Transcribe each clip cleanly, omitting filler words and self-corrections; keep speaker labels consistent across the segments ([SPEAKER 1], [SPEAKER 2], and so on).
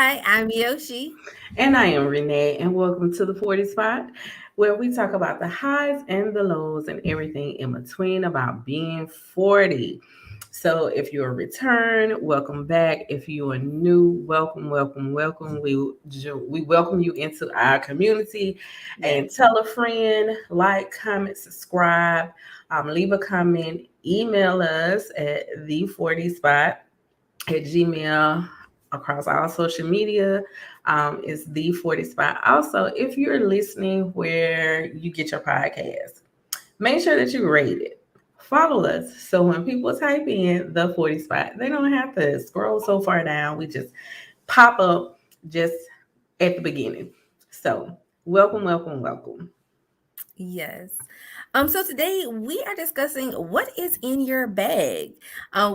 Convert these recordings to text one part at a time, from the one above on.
[SPEAKER 1] Hi, I'm Myochi.
[SPEAKER 2] And I am Renee, and welcome to the 40 Spot, where we talk about the highs and the lows and everything in between about being 40. So, if you're a return, welcome back. If you are new, welcome, welcome, welcome. We welcome you into our community and
[SPEAKER 1] Yes.
[SPEAKER 2] tell a friend, like, comment, subscribe, leave a comment, email us at the 40 Spot at Gmail across all social media is the 40 spot. Also, if you're listening where you get your podcast, make sure that you rate it. Follow us so when people type in the 40 spot, they don't have to scroll so far down. We just pop up just at the beginning. So, welcome, welcome, welcome.
[SPEAKER 1] Yes. So today we are discussing what is in your bag.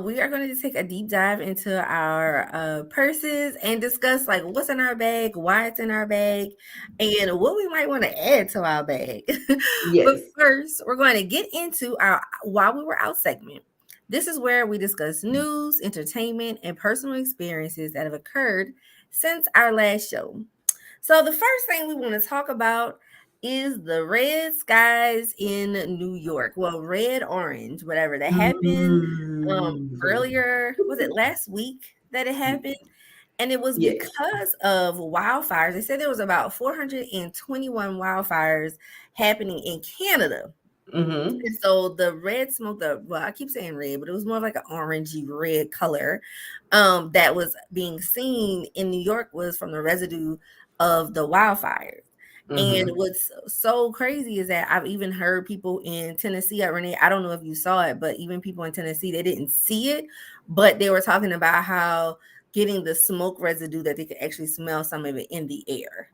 [SPEAKER 1] We are going to take a deep dive into our purses and discuss like what's in our bag, why it's in our bag, and what we might want to add to our bag. But
[SPEAKER 2] Yes.
[SPEAKER 1] first, we're going to get into our while we were out segment. This is where we discuss news, entertainment, and personal experiences that have occurred since our last show. So the first thing we want to talk about is the red skies in New York. Well, red, orange, whatever that happened
[SPEAKER 2] Mm.
[SPEAKER 1] earlier. Was it last week that it happened? And it was
[SPEAKER 2] Yes.
[SPEAKER 1] because of wildfires. They said there was about 421 wildfires happening in Canada.
[SPEAKER 2] Mm-hmm.
[SPEAKER 1] And so the red smoke, well, I keep saying red, but it was more like an orangey red color that was being seen in New York was from the residue of the wildfires. And
[SPEAKER 2] Mm-hmm.
[SPEAKER 1] what's so crazy is that I've even heard people in Tennessee, Renee, I don't know if you saw it, but even people in Tennessee, they didn't see it, but they were talking about how getting the smoke residue that they could actually smell some of it in the air,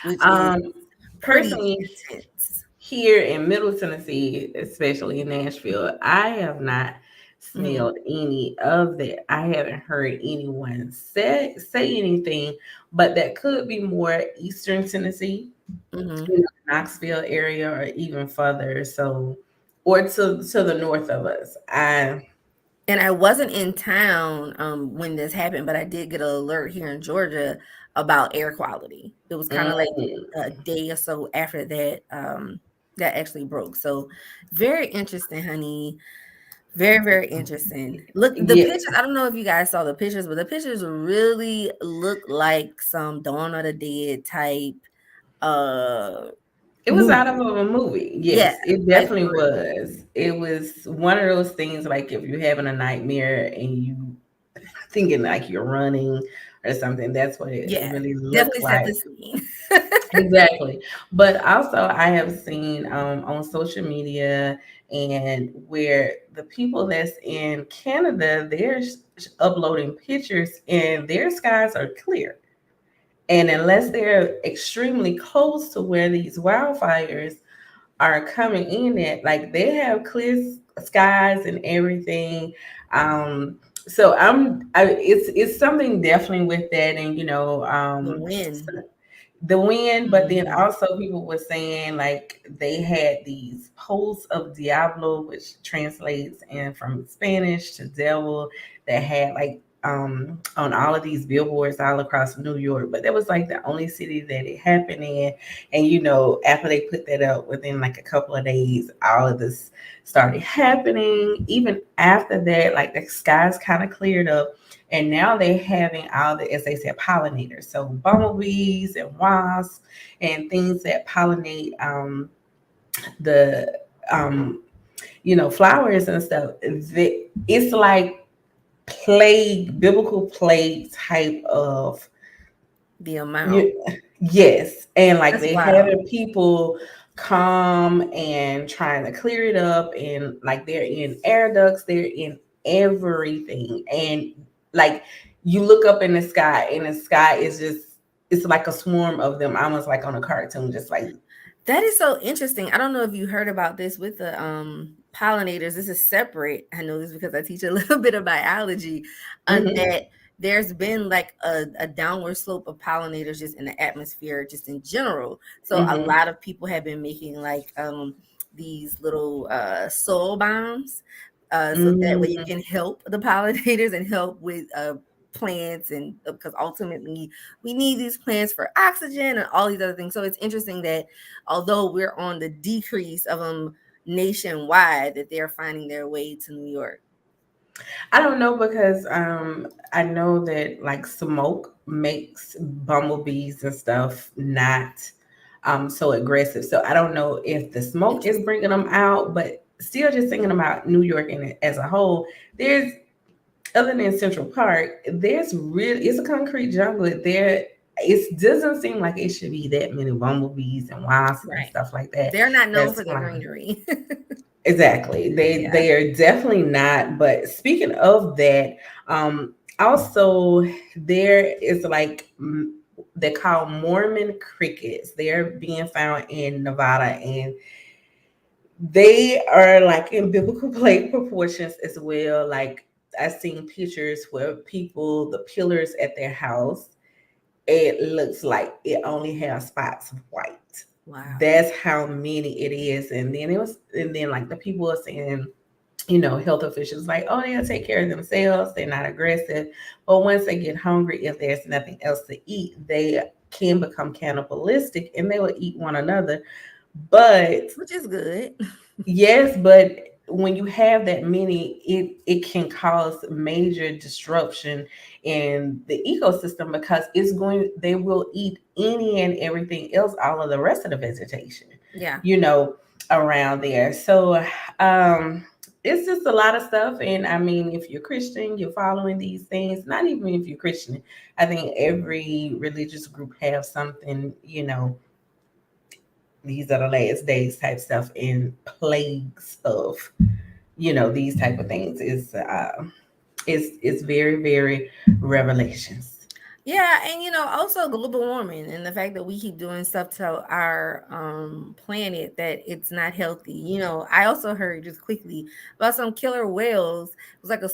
[SPEAKER 1] which is
[SPEAKER 2] Um,
[SPEAKER 1] pretty
[SPEAKER 2] Personally,
[SPEAKER 1] intense.
[SPEAKER 2] here in Middle Tennessee, especially in Nashville, I have not
[SPEAKER 1] Mhm.
[SPEAKER 2] smelled any of that. I haven't heard anyone say anything, but that could be more Eastern Tennessee,
[SPEAKER 1] Mhm.
[SPEAKER 2] you know, Knoxville area, or even further. So, or to the north of us. I
[SPEAKER 1] And I wasn't in town when this happened, but I did get an alert here in Georgia about air quality. It was kind of like
[SPEAKER 2] mm,
[SPEAKER 1] a day or so after that that actually broke. So very interesting, honey. Very, very interesting. Look, the
[SPEAKER 2] yeah,
[SPEAKER 1] pictures, I don't know if you guys saw the pictures, but the pictures really look like some Dawn of the Dead type uh
[SPEAKER 2] it was out of
[SPEAKER 1] movie.
[SPEAKER 2] a movie.
[SPEAKER 1] Yeah,
[SPEAKER 2] Yes, it
[SPEAKER 1] like
[SPEAKER 2] definitely
[SPEAKER 1] for real.
[SPEAKER 2] was. It was one of those things like if you're having a nightmare and you thinking like you're running or something. That's what it
[SPEAKER 1] Yeah,
[SPEAKER 2] really looked
[SPEAKER 1] definitely set
[SPEAKER 2] like.
[SPEAKER 1] the scene.
[SPEAKER 2] Exactly. But also, I have seen on social media and where the people that's in Canada, they're uploading pictures and their skies are clear. And unless they're extremely close to where these wildfires are coming in at, like they have clear skies and everything. So it's something definitely with that, and
[SPEAKER 1] The wind.
[SPEAKER 2] the wind, but then
[SPEAKER 1] Mhm.
[SPEAKER 2] also people were saying like they had these posts of Diablo, which translates in from Spanish to devil, that had like on all of these billboards all across New York, but that was like the only city that it happened in. And after they put that up, within like a couple of days, all of this started happening. Even after that, like the skies kind of cleared up, and now they're having all the, as they said, pollinators. So bumblebees and wasps and things that pollinate the flowers and stuff. It's like biblical plague type of
[SPEAKER 1] The amount.
[SPEAKER 2] you, yes, and like
[SPEAKER 1] That's
[SPEAKER 2] they
[SPEAKER 1] wild.
[SPEAKER 2] having people come and trying to clear it up, and like they're in air ducts, they're in everything, and like you look up in the sky, and the sky is just it's like a swarm of them, almost like on a cartoon, just like
[SPEAKER 1] That is so interesting. I don't know if you heard about this with the pollinators. This is separate. I know this because I teach a little bit of biology, and
[SPEAKER 2] hmm
[SPEAKER 1] that there's been like a downward slope of pollinators just in the atmosphere, just in general. So a
[SPEAKER 2] hmm
[SPEAKER 1] lot of people have been making like these little soil bombs, so that way you
[SPEAKER 2] mm
[SPEAKER 1] can help the pollinators and help with plants, and because ultimately we need these plants for oxygen and all these other things. So it's interesting that although we're on the decrease of them nationwide, that they're finding their way to New York.
[SPEAKER 2] I don't know because I know that like smoke makes bumblebees and stuff not so aggressive. So I don't know if the smoke is
[SPEAKER 1] Interesting.
[SPEAKER 2] bringing them out, but still just thinking about New York and as a whole, there's other than Central Park, there's really it's a concrete jungle. There it doesn't seem like it should be that many bumblebees and wasps and
[SPEAKER 1] Right.
[SPEAKER 2] stuff like that.
[SPEAKER 1] They're not known
[SPEAKER 2] That's
[SPEAKER 1] for their
[SPEAKER 2] flying.
[SPEAKER 1] greenery.
[SPEAKER 2] Exactly. They
[SPEAKER 1] Yeah.
[SPEAKER 2] they are definitely not. But speaking of that, also there is like they call Mormon crickets. They're being found in Nevada, and they are like in biblical plate proportions as well. Like I've seen pictures where people, the pillars at their house, it looks like it only has spots of white.
[SPEAKER 1] Wow.
[SPEAKER 2] That's how many it is. And then like the people are saying, health officials like, oh, they'll take care of themselves. They're not aggressive. But once they get hungry, if there's nothing else to eat, they can become cannibalistic and they will eat one another. But
[SPEAKER 1] Which is good.
[SPEAKER 2] yes, but when you have that many, it can cause major disruption in the ecosystem because they will eat any and everything else, all of the rest of the vegetation,
[SPEAKER 1] Yeah.
[SPEAKER 2] you know, around there. So um it's just a lot of stuff. And I mean, if you're Christian, you're following these things. Not even if you're Christian, I think every religious group have something, these are the last days type stuff and plagues of these type of things is very very revelations.
[SPEAKER 1] Yeah, and also global warming and the fact that we keep doing stuff to our planet that it's not healthy. I also heard just quickly about some killer whales. It was like a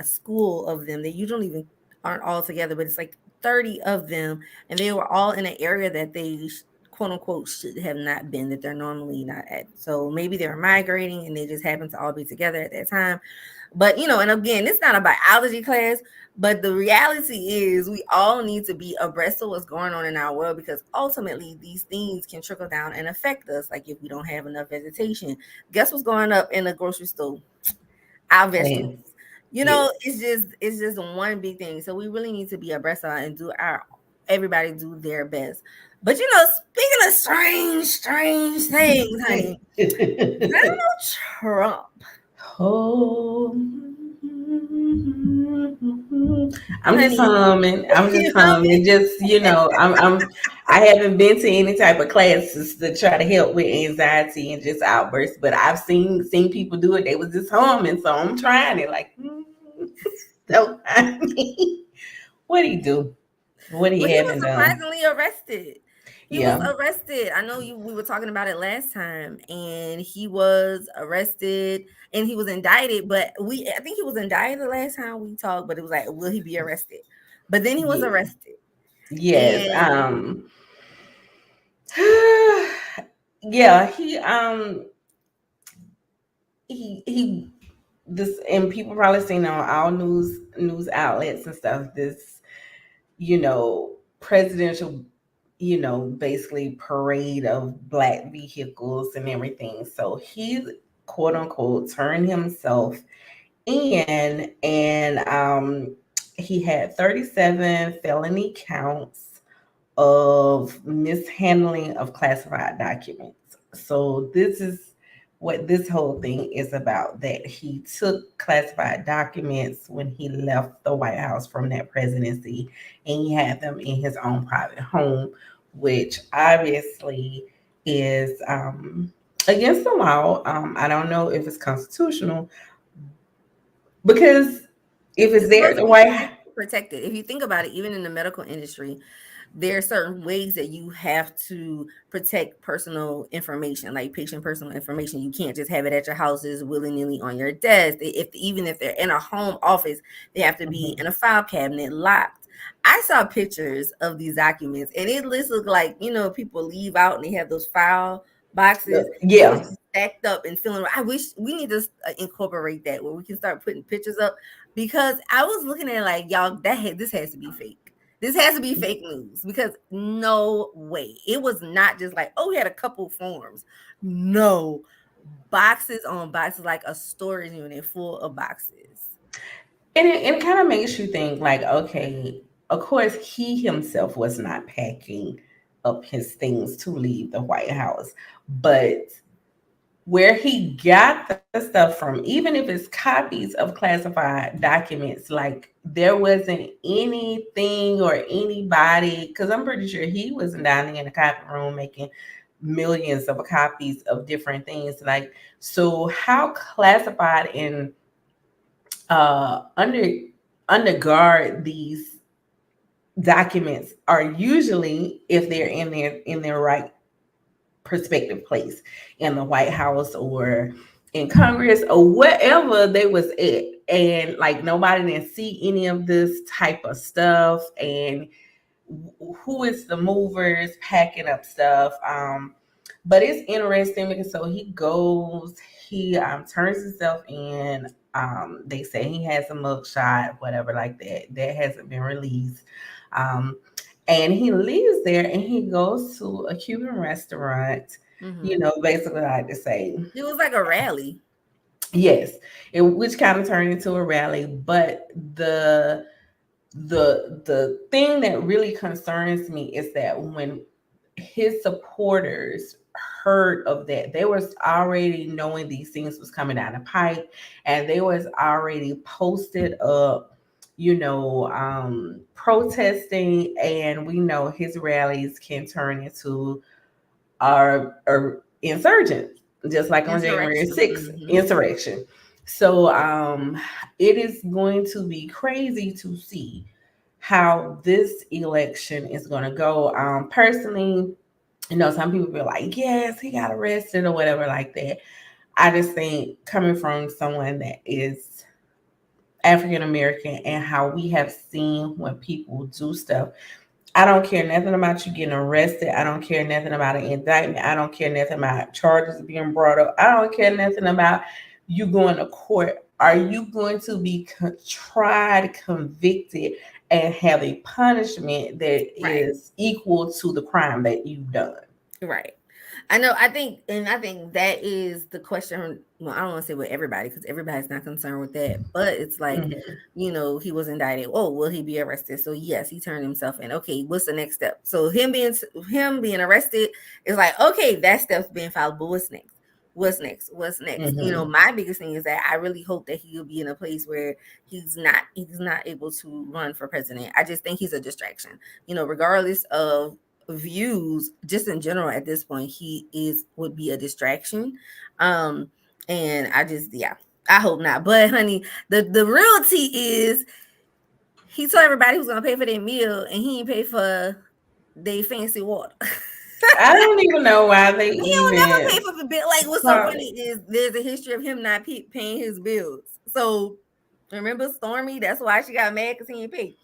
[SPEAKER 1] school of them. They usually even aren't all together, but it's like 30 of them, and they were all in an area that they quote unquote should have not been, that they're normally not at. So maybe they were migrating and they just happened to all be together at that time. But and again, it's not a biology class, but the reality is we all need to be abreast of what's going on in our world, because ultimately these things can trickle down and affect us. Like if we don't have enough vegetation, guess what's going up in the grocery store? Our vegetables.
[SPEAKER 2] And yes,
[SPEAKER 1] It's just one big thing. So we really need to be abreast of it and do our everybody do their best. But speaking of strange things, honey, Donald Trump.
[SPEAKER 2] oh, I'm just
[SPEAKER 1] Honey,
[SPEAKER 2] humming. I'm just
[SPEAKER 1] you know
[SPEAKER 2] humming. Just I haven't been to any type of classes to try to help with anxiety and just outbursts, but I've seen people do it. They was just humming, so I'm trying it. Like, don't mind me. What do you do? What do
[SPEAKER 1] Well,
[SPEAKER 2] you
[SPEAKER 1] he was
[SPEAKER 2] haven't done?
[SPEAKER 1] surprisingly arrested. He was
[SPEAKER 2] Yeah,
[SPEAKER 1] arrested. I know we were talking about it last time, and he was arrested and he was indicted. But I think he was indicted the last time we talked. But it was like, will he be arrested? But then he was
[SPEAKER 2] yeah,
[SPEAKER 1] arrested,
[SPEAKER 2] yes.
[SPEAKER 1] and
[SPEAKER 2] Yeah, he this, and people probably seen on all news outlets and stuff, this presidential basically parade of black vehicles and everything. So he quote unquote turned himself in, and he had 37 felony counts of mishandling of classified documents. So this is what this whole thing is about, that he took classified documents when he left the White House from that presidency, and he had them in his own private home, which obviously is against the law. I don't know if it's constitutional because if it's
[SPEAKER 1] it's
[SPEAKER 2] there at
[SPEAKER 1] supposed to
[SPEAKER 2] the
[SPEAKER 1] be
[SPEAKER 2] White.
[SPEAKER 1] protected. If you think about it, even in the medical industry, there are certain ways that you have to protect personal information, like patient personal information. You can't just have it at your houses willy nilly on your desk. Even if they're in a home office, they have to be in
[SPEAKER 2] Mhm.
[SPEAKER 1] a file cabinet locked. I saw pictures of these documents, and it looks like people leave out and they have those file boxes. It was
[SPEAKER 2] Yeah.
[SPEAKER 1] just stacked up and feeling. I wish we need to incorporate that where we can start putting pictures up, because I was looking at it like, y'all, this has to be fake. This has to be fake news, because no way. It was not just like, oh, we had a couple forms. No, boxes on boxes, like a storage unit full of boxes.
[SPEAKER 2] And it kind of makes you think like, okay, of course, he himself was not packing up his things to leave the White House, but where he got the stuff from, even if it's copies of classified documents, like there wasn't anything or anybody, because I'm pretty sure he wasn't down in the copy room making millions of copies of different things. Like, so how classified and underguard these documents are usually, if they're in their right perspective place in the White House or in Congress or wherever they was at, and like nobody didn't see any of this type of stuff, and who is the movers packing up stuff. But it's interesting because so he goes, he turns himself in. They say he has a mugshot, whatever like that. That hasn't been released. Um, and he leaves there and he goes to a Cuban restaurant,
[SPEAKER 1] Hmm.
[SPEAKER 2] basically like to say,
[SPEAKER 1] It was like a rally.
[SPEAKER 2] yes, which kind of turned into a rally. But the thing that really concerns me is that when his supporters heard of that, they was already knowing these things was coming down the pipe, and they was already posted up, protesting. And we know his rallies can turn into our insurgents, just like on January
[SPEAKER 1] Insurrection.
[SPEAKER 2] 6th,
[SPEAKER 1] Hmm.
[SPEAKER 2] insurrection. So it is going to be crazy to see how this election is going to go. Personally, some people be like, yes, he got arrested or whatever like that. I just think coming from someone that is African American and how we have seen when people do stuff, I don't care nothing about you getting arrested. I don't care nothing about an indictment. I don't care nothing about charges being brought up. I don't care nothing about you going to court. Are you going to be tried, convicted, and have a punishment that
[SPEAKER 1] Right.
[SPEAKER 2] is equal to the crime that you've done?
[SPEAKER 1] Right. I know. I think that is the question. Well, I don't want to say with everybody, because everybody's not concerned with that. But it's like,
[SPEAKER 2] Mhm.
[SPEAKER 1] he was indicted. Oh, will he be arrested? So yes, he turned himself in. Okay, what's the next step? So him being arrested is like, okay, that step's being followed. But what's next? What's next? What's next?
[SPEAKER 2] Mhm.
[SPEAKER 1] My biggest thing is that I really hope that he'll be in a place where he's not able to run for president. I just think he's a distraction. Regardless of views, just in general, at this point, he is would be a distraction. um and I just, yeah, I hope not. But honey, the real tea is, he told everybody he was gonna pay for their meal, and he ain't pay for their fancy water.
[SPEAKER 2] I don't even know why they
[SPEAKER 1] He don't never
[SPEAKER 2] even
[SPEAKER 1] pay for the bill. Like, what's so
[SPEAKER 2] call
[SPEAKER 1] funny
[SPEAKER 2] it.
[SPEAKER 1] is there's a history of him not paying his bills. So remember Stormy? That's why she got mad, because he ain't paid.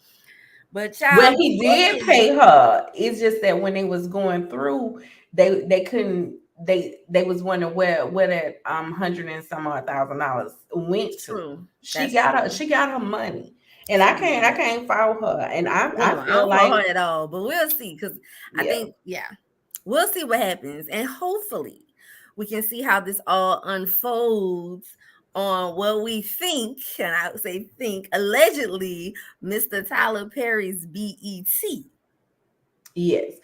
[SPEAKER 1] But
[SPEAKER 2] Well,
[SPEAKER 1] child,
[SPEAKER 2] he did
[SPEAKER 1] okay,
[SPEAKER 2] pay her. It's just that when they was going through, they couldn't. They was wondering where that hundred and some odd $1,000 went to.
[SPEAKER 1] true.
[SPEAKER 2] She
[SPEAKER 1] That's
[SPEAKER 2] got her
[SPEAKER 1] true.
[SPEAKER 2] she got her money, and
[SPEAKER 1] She
[SPEAKER 2] I
[SPEAKER 1] did.
[SPEAKER 2] can't fault her. And I
[SPEAKER 1] No, I
[SPEAKER 2] feel
[SPEAKER 1] don't follow
[SPEAKER 2] like,
[SPEAKER 1] her at all, but we'll see. Because I
[SPEAKER 2] yeah,
[SPEAKER 1] think, yeah, we'll see what happens, and hopefully, we can see how this all unfolds on what we think, and I would say think, allegedly, Mr. Tyler Perry's BET.
[SPEAKER 2] yes.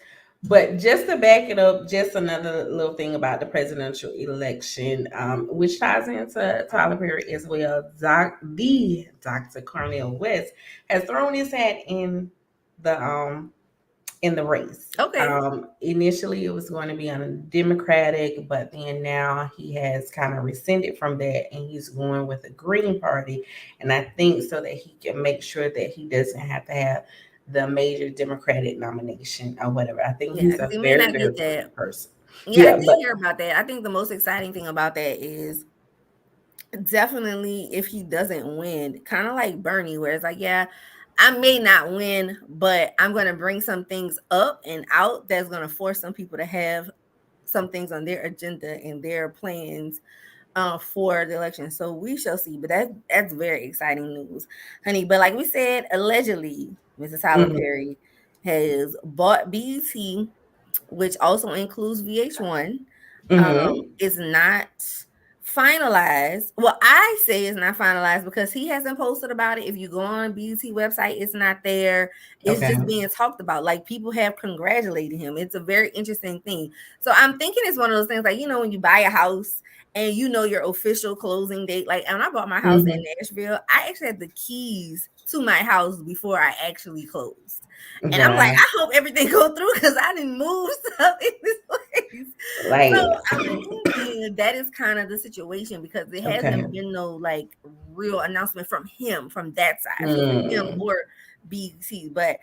[SPEAKER 2] But just to back it up, just another little thing about the presidential election, which ties into Tyler Perry as well. The Dr. Cornel West has thrown his hat the in the race.
[SPEAKER 1] Okay,
[SPEAKER 2] Initially, it was going to be on a Democratic, but then now he has kind of rescinded from that, and he's going with the Green Party. And I think so that he can make sure that he doesn't have to have the major Democratic nomination or whatever. I think
[SPEAKER 1] yeah,
[SPEAKER 2] he's
[SPEAKER 1] because
[SPEAKER 2] a
[SPEAKER 1] he may
[SPEAKER 2] very,
[SPEAKER 1] not
[SPEAKER 2] very
[SPEAKER 1] get
[SPEAKER 2] brilliant
[SPEAKER 1] that.
[SPEAKER 2] person.
[SPEAKER 1] Yeah, I
[SPEAKER 2] Yeah,
[SPEAKER 1] did
[SPEAKER 2] but
[SPEAKER 1] hear about that. I think the most exciting thing about that is definitely if he doesn't win, kind of like Bernie, where it's like, yeah, I may not win, but I'm going to bring some things up and out that's going to force some people to have some things on their agenda and their plans for the election. So we shall see. But that's very exciting news, honey. But like we said, allegedly, Mrs. Tyler
[SPEAKER 2] Mhm.
[SPEAKER 1] Perry has bought BET, which also includes VH1.
[SPEAKER 2] Mhm.
[SPEAKER 1] Is not finalized. Well, I say it's not finalized because he hasn't posted about it. If you go on BET website, it's not there. It's
[SPEAKER 2] Okay.
[SPEAKER 1] just being talked about. Like people have congratulated him. It's a very interesting thing. So I'm thinking it's one of those things like, when you buy a house and your official closing date. Like, when I bought my house in
[SPEAKER 2] Mhm.
[SPEAKER 1] Nashville, I actually had the keys to my house before I actually closed. And I'm like,
[SPEAKER 2] Wow.
[SPEAKER 1] I hope everything go through because I didn't move stuff in this place. So
[SPEAKER 2] Like,
[SPEAKER 1] I'm thinking that is kind of the situation because it
[SPEAKER 2] okay.
[SPEAKER 1] hasn't been no like real announcement from him from that side. So from him
[SPEAKER 2] Hmm.
[SPEAKER 1] or BT, but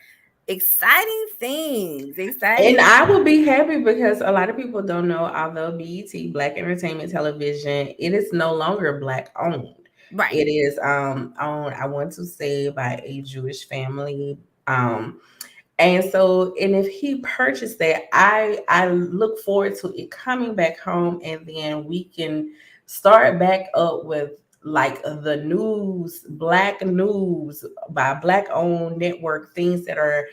[SPEAKER 1] exciting things,
[SPEAKER 2] And
[SPEAKER 1] exciting
[SPEAKER 2] I
[SPEAKER 1] things.
[SPEAKER 2] will be happy because a lot of people don't know, although BET, Black Entertainment Television, it is no longer Black owned.
[SPEAKER 1] Right.
[SPEAKER 2] It is owned, I want to say, by a Jewish family. And so, and if he purchased that, I look forward to it coming back home, and then we can start back up with like the news, Black news by Black owned network, things that are,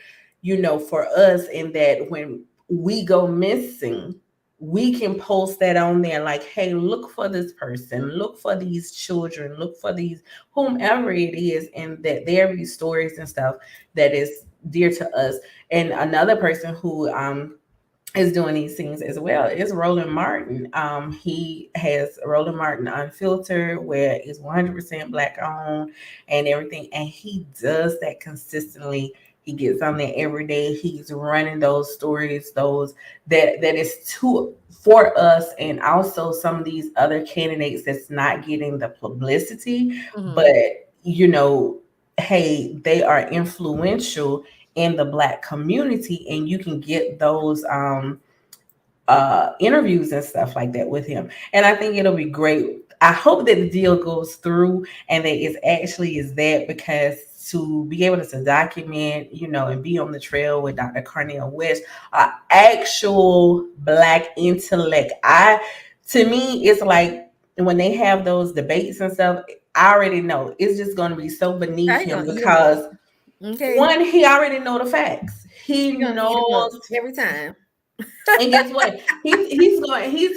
[SPEAKER 2] for us, and that when we go missing, we can post that on there like, hey, look for this person, look for these children, look for these whomever it is, and that there be stories and stuff that is dear to us. And another person who is doing these things as well is Roland Martin. He has Roland Martin Unfiltered, where it's 100% Black owned and everything. And he does that consistently. He gets on there every day. He's running those stories, those that is to for us, and also some of these other candidates that's not getting the publicity, but
[SPEAKER 1] Mm-hmm.
[SPEAKER 2] you know, hey, they are influential in the Black community, and you can get those interviews and stuff like that with him. And I think it'll be great. I hope that the deal goes through and that it actually is that, because to be able to document, and be on the trail with Dr. Carnell West, actual Black intellect. To me, it's like when they have those debates and stuff, I already know it's just going to be so beneath
[SPEAKER 1] How you
[SPEAKER 2] him
[SPEAKER 1] gonna eat them up?
[SPEAKER 2] because
[SPEAKER 1] Okay.
[SPEAKER 2] one, he already know the facts. He
[SPEAKER 1] You're gonna eat them up
[SPEAKER 2] knows.
[SPEAKER 1] every time.
[SPEAKER 2] And guess what? He's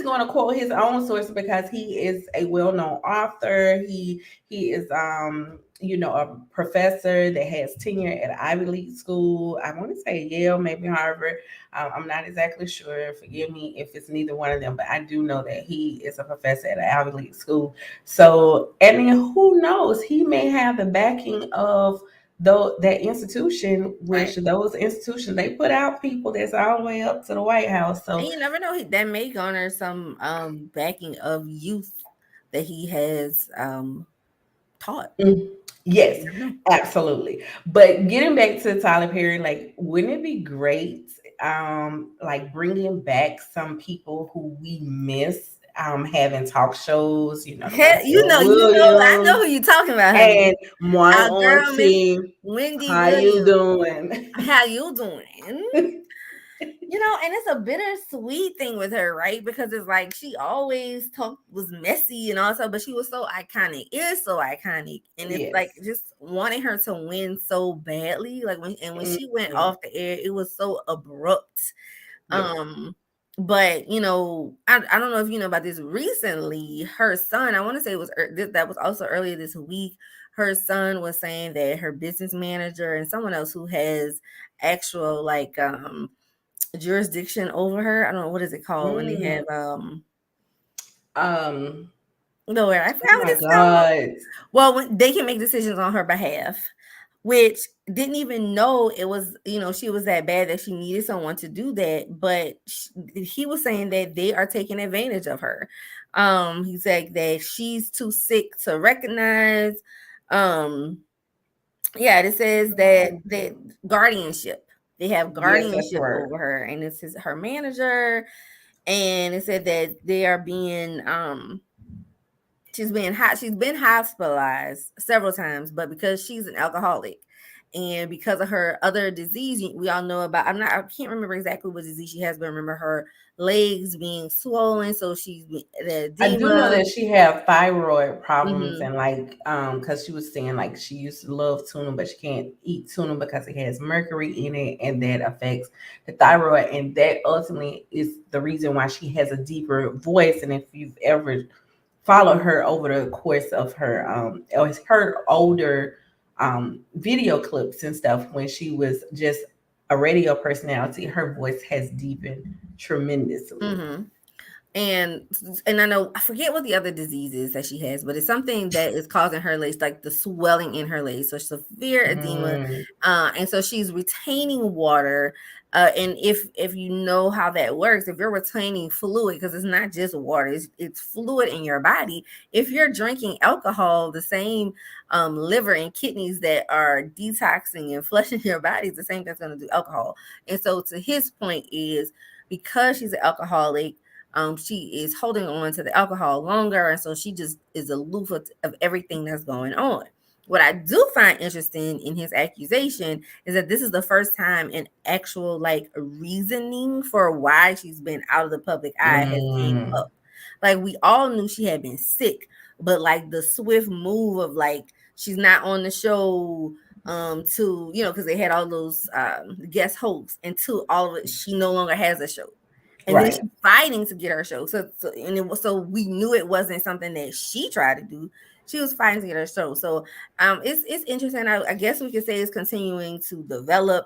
[SPEAKER 2] going to quote his own source because he is a well known author. He is a professor that has tenure at Ivy League school. I want to say Yale, maybe Harvard. I'm not exactly sure. Forgive me if it's neither one of them, but I do know that he is a professor at an Ivy League school. So, and then who knows? He may have the backing of though that institution, which
[SPEAKER 1] Right.
[SPEAKER 2] those institutions, they put out people that's all the way up to the White House.
[SPEAKER 1] And
[SPEAKER 2] So
[SPEAKER 1] you never know, that may garner some backing of youth that he has taught.
[SPEAKER 2] mm,
[SPEAKER 1] You
[SPEAKER 2] yes,
[SPEAKER 1] never know.
[SPEAKER 2] absolutely. But getting back to Tyler Perry, like, wouldn't it be great, like bringing back some people who we miss, having talk shows, the Marcel
[SPEAKER 1] I know
[SPEAKER 2] Williams
[SPEAKER 1] who you're talking about, honey.
[SPEAKER 2] and my
[SPEAKER 1] Our girl, Miss
[SPEAKER 2] auntie,
[SPEAKER 1] Wendy
[SPEAKER 2] how you
[SPEAKER 1] Williams.
[SPEAKER 2] doing?
[SPEAKER 1] How you doing? And it's a bittersweet thing with her, right? Because it's like she always was messy and all stuff, but she was so iconic. Is so iconic, and it's like
[SPEAKER 2] Yes.
[SPEAKER 1] just wanting her to win so badly. Like when she went
[SPEAKER 2] Mhm.
[SPEAKER 1] off the air, it was so abrupt.
[SPEAKER 2] Yes.
[SPEAKER 1] But I don't know if you know about this. Recently, her son, I want to say it was that was also earlier this week. Her son was saying that her business manager and someone else who has actual like jurisdiction over her. I don't know what is it called when they
[SPEAKER 2] Mm.
[SPEAKER 1] have
[SPEAKER 2] Um,
[SPEAKER 1] no, I
[SPEAKER 2] oh
[SPEAKER 1] forgot what
[SPEAKER 2] my
[SPEAKER 1] it's called.
[SPEAKER 2] God.
[SPEAKER 1] Well, when they can make decisions on her behalf, which didn't even know it was, she was that bad that she needed someone to do that. But he was saying that they are taking advantage of her. He said that she's too sick to recognize. Um, yeah, it says that guardianship. They have
[SPEAKER 2] Yes, that's the
[SPEAKER 1] guardianship
[SPEAKER 2] word.
[SPEAKER 1] over her, and this is her manager. And it said that they are being she's been hospitalized several times, but because she's an alcoholic and because of her other disease, we all know about. I can't remember exactly what disease she has, but I remember her legs being swollen, so the
[SPEAKER 2] I do know
[SPEAKER 1] edema.
[SPEAKER 2] that she had thyroid problems
[SPEAKER 1] Hmm.
[SPEAKER 2] and like because she was saying like she used to love tuna but she can't eat tuna because it has mercury in it and that affects the thyroid, and that ultimately is the reason why she has a deeper voice. And if you've ever followed her over the course of her or her older video clips and stuff when she was just a radio personality, her voice has deepened tremendously.
[SPEAKER 1] Hmm. and and I know, I forget what the other disease is that she has, but it's something that is causing her legs, like the swelling in her legs, so severe edema.
[SPEAKER 2] Mm,
[SPEAKER 1] And so she's retaining water. And if you know how that works, if you're retaining fluid, because it's not just water, it's fluid in your body. If you're drinking alcohol, the same liver and kidneys that are detoxing and flushing your body is the same that's going to do alcohol. And so to his point is, because she's an alcoholic, she is holding on to the alcohol longer, and so she just is aloof of everything that's going on. What I do find interesting in his accusation is that this is the first time an actual like reasoning for why she's been out of the public eye has came
[SPEAKER 2] mm,
[SPEAKER 1] up. Like, we all knew she had been sick, but like the swift move of like she's not on the show, to, because they had all those guest hosts, and to all of it, she no longer has a show, and then
[SPEAKER 2] right.
[SPEAKER 1] she's fighting to get her show. So and it was, so we knew it wasn't something that she tried to do. She was fighting to get her show. So it's interesting. I guess we could say it's continuing to develop.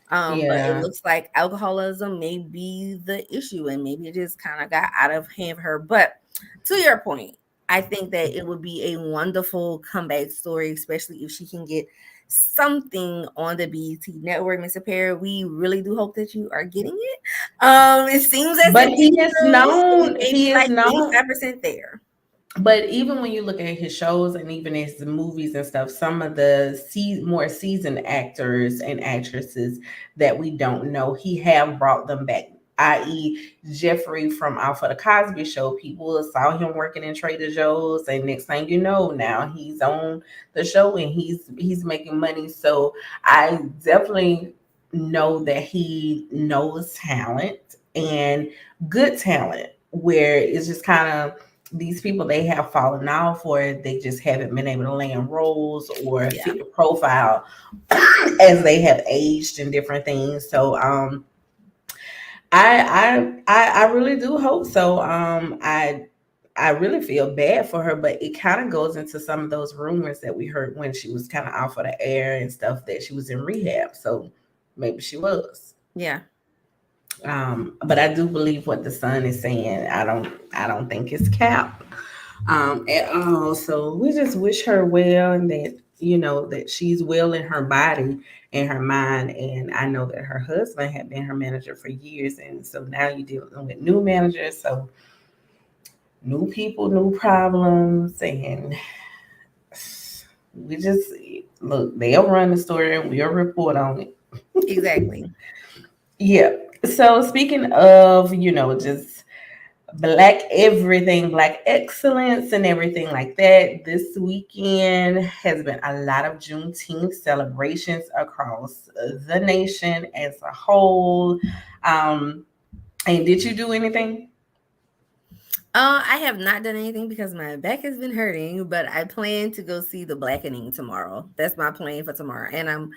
[SPEAKER 1] But it
[SPEAKER 2] Yeah.
[SPEAKER 1] looks like alcoholism may be the issue, and maybe it just kind of got out of hand for her. But to your point, I think that it would be a wonderful comeback story, especially if she can get something on the BET network. Mr. Perry, we really do hope that you are getting it. It seems as
[SPEAKER 2] But
[SPEAKER 1] if
[SPEAKER 2] he is
[SPEAKER 1] we
[SPEAKER 2] known,
[SPEAKER 1] may be
[SPEAKER 2] he is
[SPEAKER 1] like
[SPEAKER 2] known
[SPEAKER 1] 85% there.
[SPEAKER 2] but even when you look at his shows and even his movies and stuff, some of the more seasoned actors and actresses that we don't know, he have brought them back. I.e., Jeffrey from Alpha the Cosby Show. People saw him working in Trader Joe's, and next thing you know, now he's on the show and he's making money. So I definitely know that he knows talent and good talent, where it's just kind of these people they have fallen off or they just haven't been able to land roles or
[SPEAKER 1] Yeah.
[SPEAKER 2] fit the profile as they have aged and different things. So I really do hope so. I really feel bad for her, but it kind of goes into some of those rumors that we heard when she was kind of off of the air and stuff that she was in rehab. So maybe she was.
[SPEAKER 1] Yeah.
[SPEAKER 2] But I do believe what the son is saying. I don't think it's cap at all. So we just wish her well and that that she's well in her body and her mind. And I know that her husband had been her manager for years, and so now you're dealing with new managers, so new people, new problems, and we just look. They'll run the story and we'll report on it.
[SPEAKER 1] Exactly.
[SPEAKER 2] Yeah. So speaking of just black everything, black excellence, and everything like that. This weekend has been a lot of Juneteenth celebrations across the nation as a whole. Um, and did you do anything?
[SPEAKER 1] I have not done anything because my back has been hurting, but I plan to go see the Blackening tomorrow. That's my plan for tomorrow, and I'm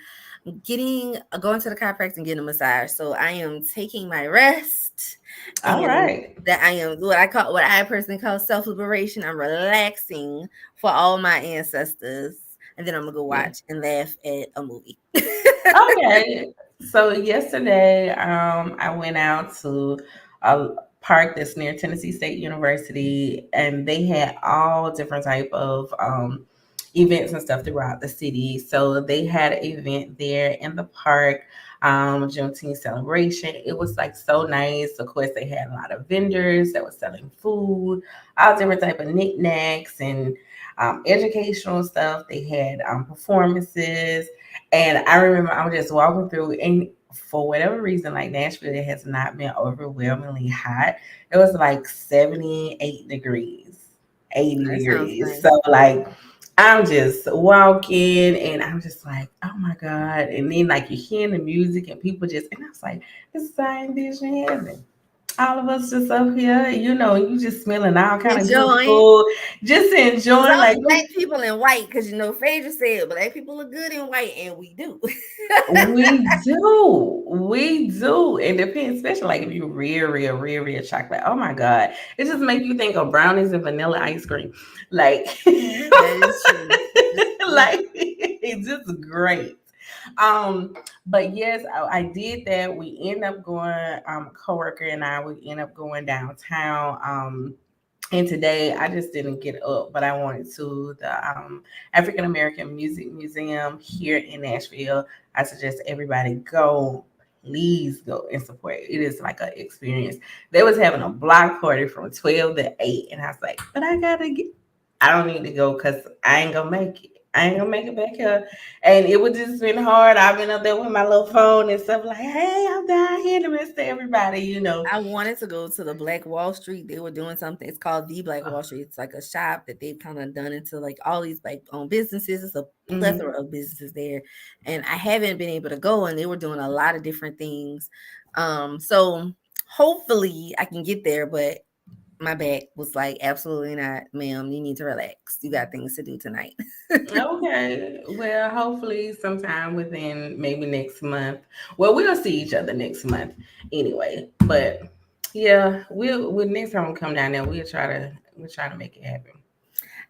[SPEAKER 1] going to the chiropractor and getting a massage. So I am taking my rest,
[SPEAKER 2] All
[SPEAKER 1] and
[SPEAKER 2] right.
[SPEAKER 1] that I am what I personally call self liberation. I'm relaxing for all my ancestors, and then I'm gonna go
[SPEAKER 2] Yeah.
[SPEAKER 1] watch and laugh at a movie.
[SPEAKER 2] Okay. So yesterday, I went out to a park that's near Tennessee State University, and they had all different type of events and stuff throughout the city. So they had an event there in the park, Juneteenth celebration. It was like so nice. Of course, they had a lot of vendors that were selling food, all different type of knickknacks and educational stuff. They had performances, and I remember I was just walking through, and for whatever reason, like Nashville, it has not been overwhelmingly hot. It was like 78 degrees, 80
[SPEAKER 1] That sounds
[SPEAKER 2] degrees.
[SPEAKER 1] nice.
[SPEAKER 2] So, like, I'm just walking and I'm just like, oh my God. And then like you're hearing the music and people just and I was like, this is our vision heaven. All of us just up here, you just smelling all kind of good
[SPEAKER 1] Enjoying.
[SPEAKER 2] food, just
[SPEAKER 1] It was
[SPEAKER 2] enjoying like
[SPEAKER 1] only black people in white because Phaedra said black people look good in white, and we do.
[SPEAKER 2] we do. It depends, especially like if you real chocolate. Oh my God. It just make you think of brownies and vanilla ice cream. Like
[SPEAKER 1] That is true. That is true.
[SPEAKER 2] like it's just great. Um, but yes, I did that. We end up going, coworker and I, we end up going downtown. And today I just didn't get up, but I wanted to the African American Music Museum here in Nashville. I suggest everybody go. Please go and support. It is like an experience. They was having a block party from 12 to 8, and I was like, but I gotta get. I don't need to go because I ain't gonna make it. I ain't gonna make it back here. And it would just been hard. I've been up there with my little phone and stuff like, hey, I'm down here to miss everybody.
[SPEAKER 1] I wanted to go to the Black Wall Street. They were doing something. It's called the Black Wall Street. It's like a shop that they've kind of done into like all these black owned businesses. It's a
[SPEAKER 2] Mhm.
[SPEAKER 1] plethora of businesses there, and I haven't been able to go. And they were doing a lot of different things. So hopefully I can get there, but my back was like, absolutely not, ma'am. You need to relax. You got things to do tonight.
[SPEAKER 2] Okay. Well, hopefully sometime within maybe next month. Well, we'll see each other next month anyway. But yeah, we'll next time we come down there, we'll try to make it happen.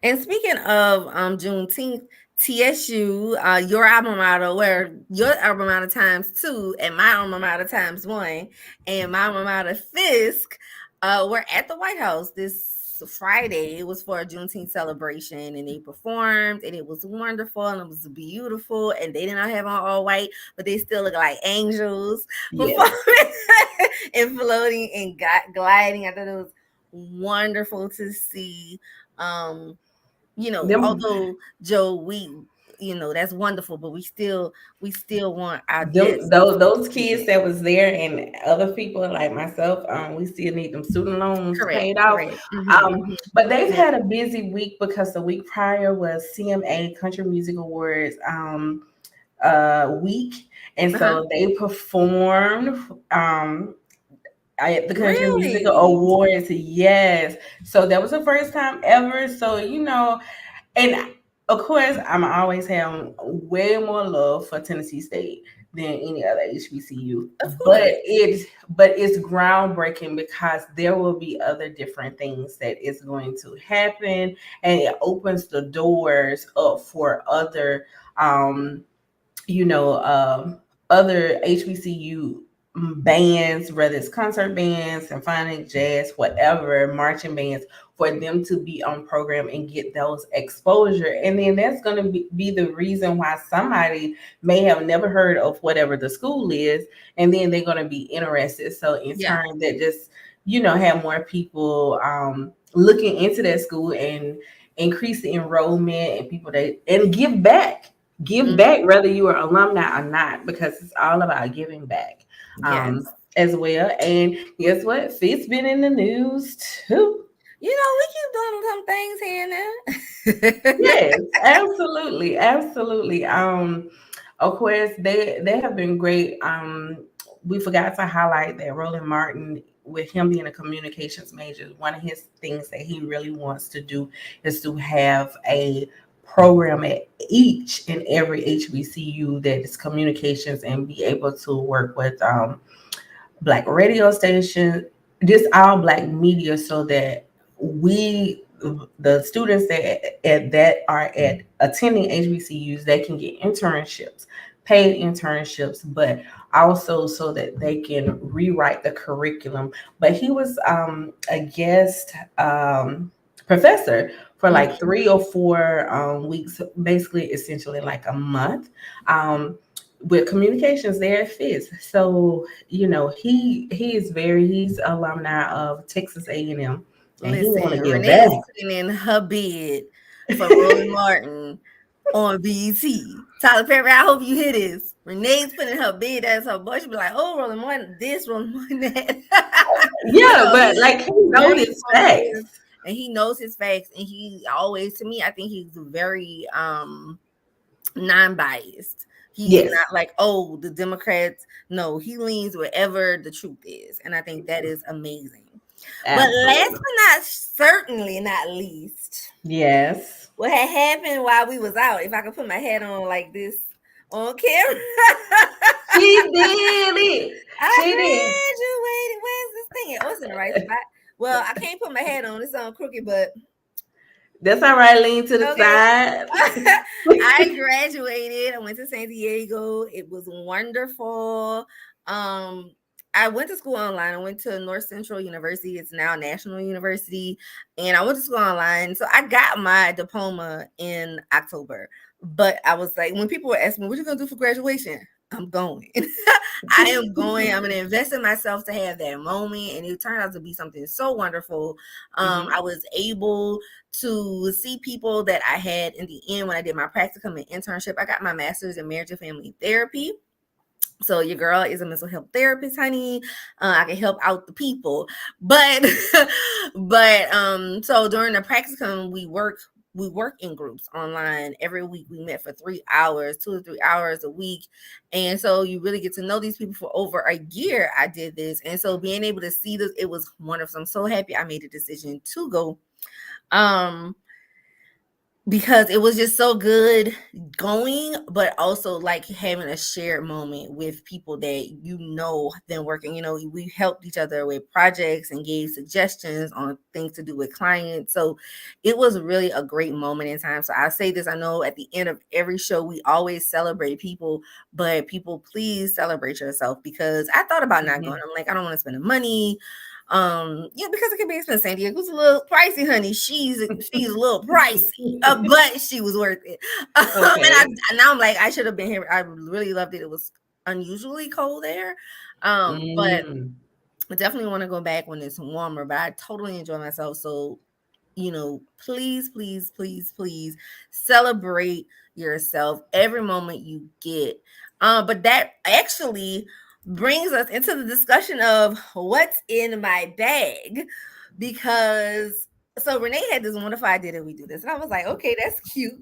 [SPEAKER 1] And speaking of Juneteenth, TSU, your alma mater, where your alma mater times two, and my alma mater times one, and my alma mater Fisk, were at the White House this Friday. It was for a Juneteenth celebration, and they performed, and it was wonderful, and it was beautiful. And they did not have on all white, but they still look like angels
[SPEAKER 2] Yes.
[SPEAKER 1] performing and floating and gliding. I thought it was wonderful to see. Um,
[SPEAKER 2] Them
[SPEAKER 1] Although Joe, that's wonderful, but we still want our
[SPEAKER 2] them
[SPEAKER 1] debts
[SPEAKER 2] those
[SPEAKER 1] to be
[SPEAKER 2] kids
[SPEAKER 1] met.
[SPEAKER 2] that was there and other people like myself, we still need them student loans
[SPEAKER 1] Correct,
[SPEAKER 2] paid off.
[SPEAKER 1] correct. Hmm.
[SPEAKER 2] But they've
[SPEAKER 1] Yeah.
[SPEAKER 2] had a busy week because the week prior was CMA Country Music Awards week. And
[SPEAKER 1] Uh-huh.
[SPEAKER 2] so they performed at the Country Music
[SPEAKER 1] Really?
[SPEAKER 2] Awards. Yes. So that was the first time ever. So, and of course, I'm always have way more love for Tennessee State than any other HBCU.
[SPEAKER 1] Of
[SPEAKER 2] But
[SPEAKER 1] course.
[SPEAKER 2] it's groundbreaking because there will be other different things that is going to happen, and it opens the doors up for other um, you know, other HBCU bands, whether it's concert bands, symphonic, jazz, whatever, marching bands, for them to be on program and get those exposure. And then that's going to be the reason why somebody may have never heard of whatever the school is, and then they're going to be interested. So in
[SPEAKER 1] Yeah.
[SPEAKER 2] turn, that just, have more people looking into that school and increase the enrollment and people that and give
[SPEAKER 1] Hmm.
[SPEAKER 2] back whether you are alumni or not, because it's all about giving back
[SPEAKER 1] Yes.
[SPEAKER 2] as well. And guess what, Fit's been in the news too.
[SPEAKER 1] We keep doing some things here and there.
[SPEAKER 2] Yes, absolutely, absolutely. Of course, they have been great. We forgot to highlight that Roland Martin, with him being a communications major, one of his things that he really wants to do is to have a program at each and every HBCU that is communications, and be able to work with black radio station, just all black media, so that we, the students that are at attending HBCUs, they can get internships, paid internships, but also so that they can rewrite the curriculum. But he was a guest professor for like
[SPEAKER 1] Mhm.
[SPEAKER 2] 3 or 4 weeks, basically essentially like a month. With communications there at Fitz. So, he's alumni of Texas A&M, and he want to
[SPEAKER 1] Listen,
[SPEAKER 2] give
[SPEAKER 1] Renee is
[SPEAKER 2] back.
[SPEAKER 1] putting in her bid for Roland Martin on BET. Tyler Perry, I hope you hear this. Renee's putting her bid as her boy. She'll be like, oh, Roland Martin, this, Roland Martin, that.
[SPEAKER 2] Yeah, but
[SPEAKER 1] He's
[SPEAKER 2] like, he know
[SPEAKER 1] very
[SPEAKER 2] his facts.
[SPEAKER 1] informative. and he knows his facts, and he always, to me, I think he's very non-biased. He's
[SPEAKER 2] Yes,
[SPEAKER 1] not like, oh, the Democrats. No, he leans wherever the truth is, and I think that is amazing. But last
[SPEAKER 2] absolutely.
[SPEAKER 1] but not certainly not least,
[SPEAKER 2] Yes.
[SPEAKER 1] what had happened while we was out, if I could put my hat on like this on camera.
[SPEAKER 2] She did it.
[SPEAKER 1] I
[SPEAKER 2] She did.
[SPEAKER 1] graduated. Where's this thing? Oh, it's in the right spot. Well, I can't put my hat on. It's on crooked, but
[SPEAKER 2] That's all right. Lean to the
[SPEAKER 1] okay.
[SPEAKER 2] side.
[SPEAKER 1] I graduated. I went to San Diego. It was wonderful. Um, I went to school online. I went to North Central University. It's now National University. And I went to school online. So I got my diploma in October. But I was like, when people were asking me, what you gonna do for graduation? I'm going. I am going. I'm going to invest in myself to have that moment. And it turned out to be something so wonderful. I
[SPEAKER 2] Hmm.
[SPEAKER 1] was able to see people that I had in the end when I did my practicum and internship. I got my master's in marriage and family therapy. So your girl is a mental health therapist, honey. I can help out the people, but so during the practicum, we work in groups online every week. We met for 3 hours, 2 to 3 hours a week, and so you really get to know these people for over a year. I did this, and so being able to see this, it was wonderful. I'm so happy I made a decision to go. Um, because it was just so good going, but also like having a shared moment with people that been working. We helped each other with projects and gave suggestions on things to do with clients. So it was really a great moment in time. So I say this, I know at the end of every show we always celebrate people, but people, please celebrate yourself, because I thought about not going.
[SPEAKER 2] Hmm.
[SPEAKER 1] I'm like, I don't want to spend the money. Yeah, because it can be expensive. San Diego's a little pricey, honey. She's a little pricey, but she was worth it.
[SPEAKER 2] Okay.
[SPEAKER 1] Now I'm like, I should have been here. I really loved it. It was unusually cold there, but
[SPEAKER 2] Mm.
[SPEAKER 1] I definitely want to go back when it's warmer. But I totally enjoy myself. So please, please, please, please celebrate yourself every moment you get. But that actually brings us into the discussion of what's in my bag, because so Renee had this wonderful idea that we do this, and I was like, okay, that's cute.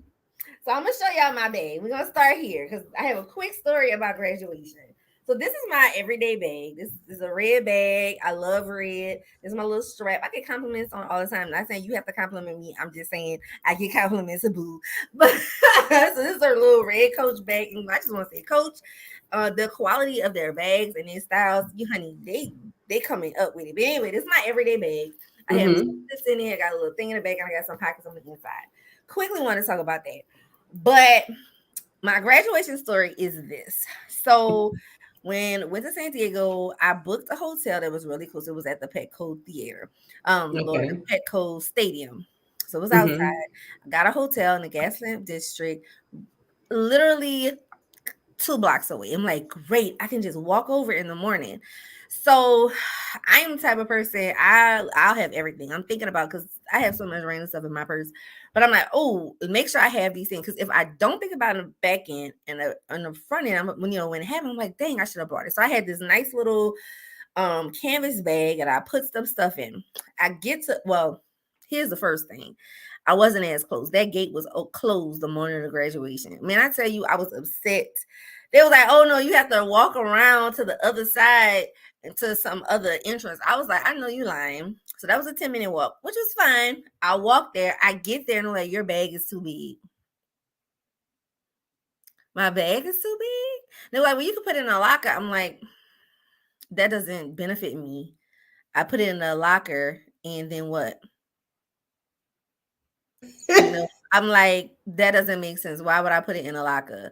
[SPEAKER 1] So I'm gonna show y'all my bag. We're gonna start here because I have a quick story about graduation. So this is my everyday bag. This is a red bag. I love red. This is my little strap. I get compliments on all the time. I'm not saying you have to compliment me. I'm just saying I get compliments a boo. But so this is our little red Coach bag. And I just want to say, Coach, the quality of their bags and their styles, you honey, they coming up with it. But anyway, this is my everyday bag. I have two
[SPEAKER 2] Hmm.
[SPEAKER 1] zips in it. I got a little thing in the back, and I got some pockets on the inside. Quickly want to talk about that. But my graduation story is this. So when I went to San Diego, I booked a hotel that was really close. It was at the Petco Theater, Lord,
[SPEAKER 2] Okay.
[SPEAKER 1] the Petco Stadium. So it was outside.
[SPEAKER 2] Hmm.
[SPEAKER 1] I got a hotel in the Gaslamp District, literally 2 blocks away. I'm like, great, I can just walk over in the morning. So I am the type of person, I'll have everything. I'm thinking about, because I have so much random stuff in my purse. But I'm like, oh, make sure I have these things. Because if I don't think about it in the back end and on the front end, when it happened, I'm like, dang, I should have brought it. So I had this nice little canvas bag and I put some stuff in. I get to well, here's the first thing. I wasn't as close. That gate was closed the morning of graduation. Man, I tell you, I was upset. They was like, "Oh no, you have to walk around to the other side and to some other entrance." I was like, "I know you lying." So that was a 10-minute walk, which was fine. I walk there. I get there and they're like, "Your bag is too big." My bag is too big. They're like, "Well, you can put it in a locker." I'm like, "That doesn't benefit me." I put it in a locker, and then what? I'm like, that doesn't make sense. Why would I put it in a locker?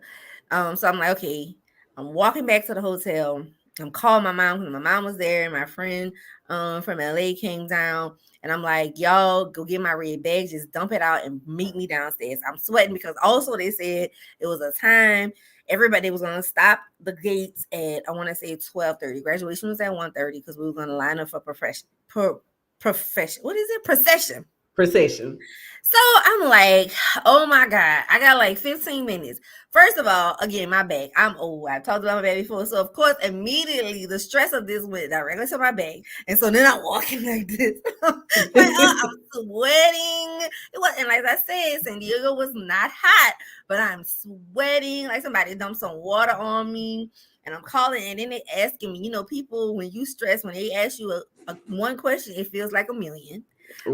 [SPEAKER 1] So I'm like, okay. I'm walking back to the hotel. I'm calling my mom because my mom was there, and my friend from LA came down. And I'm like, y'all go get my red bag, just dump it out and meet me downstairs. I'm sweating because also they said it was a time everybody was gonna stop the gates at, I want to say, 12:30. Graduation was at 1:30 because we were gonna line up for profession. What is it? Procession.
[SPEAKER 2] procession.
[SPEAKER 1] So I'm like, oh my God, I got like 15 minutes. First of all, again, my back. I'm old. I've talked about my back before. So of course, immediately the stress of this went directly to my back. And so then I'm walking like this. I'm sweating. It was, and like I said, San Diego was not hot, but I'm sweating. Like somebody dumped some water on me. And I'm calling, and then they asking me, people, when you stress, when they ask you one question, it feels like a million.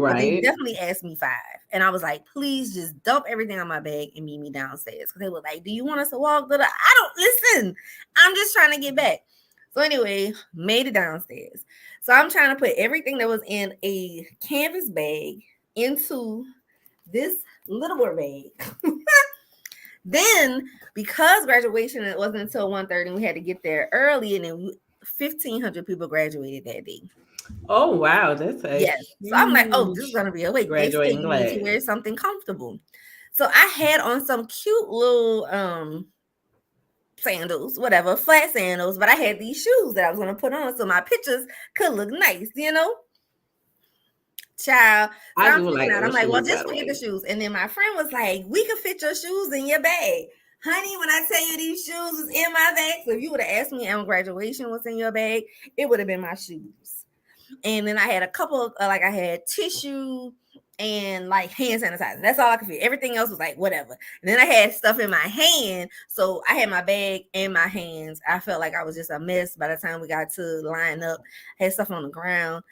[SPEAKER 1] But they
[SPEAKER 2] Right.
[SPEAKER 1] definitely asked me 5. And I was like, please just dump everything on my bag and meet me downstairs. Because they were like, do you want us to walk? I don't listen. I'm just trying to get back. So anyway, made it downstairs. So I'm trying to put everything that was in a canvas bag into this little boy bag. Then, because graduation it wasn't until 1:30, we had to get there early, and then 1,500 people graduated that day.
[SPEAKER 2] Oh wow, that's a
[SPEAKER 1] Yes. So I'm like, oh, this is
[SPEAKER 2] huge
[SPEAKER 1] gonna be a wait. They said
[SPEAKER 2] graduating
[SPEAKER 1] you need to
[SPEAKER 2] class.
[SPEAKER 1] wear something comfortable. So I had on some cute little sandals, whatever, flat sandals, but I had these shoes that I was gonna put on so my pictures could look nice. Child. So
[SPEAKER 2] I
[SPEAKER 1] I'm
[SPEAKER 2] do
[SPEAKER 1] freaking
[SPEAKER 2] like
[SPEAKER 1] out. I'm
[SPEAKER 2] those
[SPEAKER 1] like, well,
[SPEAKER 2] shoes, by
[SPEAKER 1] just
[SPEAKER 2] the
[SPEAKER 1] forget the
[SPEAKER 2] way.
[SPEAKER 1] shoes. And then my friend was like, we could fit your shoes in your bag. Honey, when I tell you these shoes was in my bag, so if you would have asked me on graduation what's in your bag, it would have been my shoes. And then I had a couple of, like I had tissue and like hand sanitizer. That's all I could fit. Everything else was like whatever. And then I had stuff in my hand. So I had my bag and my hands. I felt like I was just a mess by the time we got to line up. I had stuff on the ground.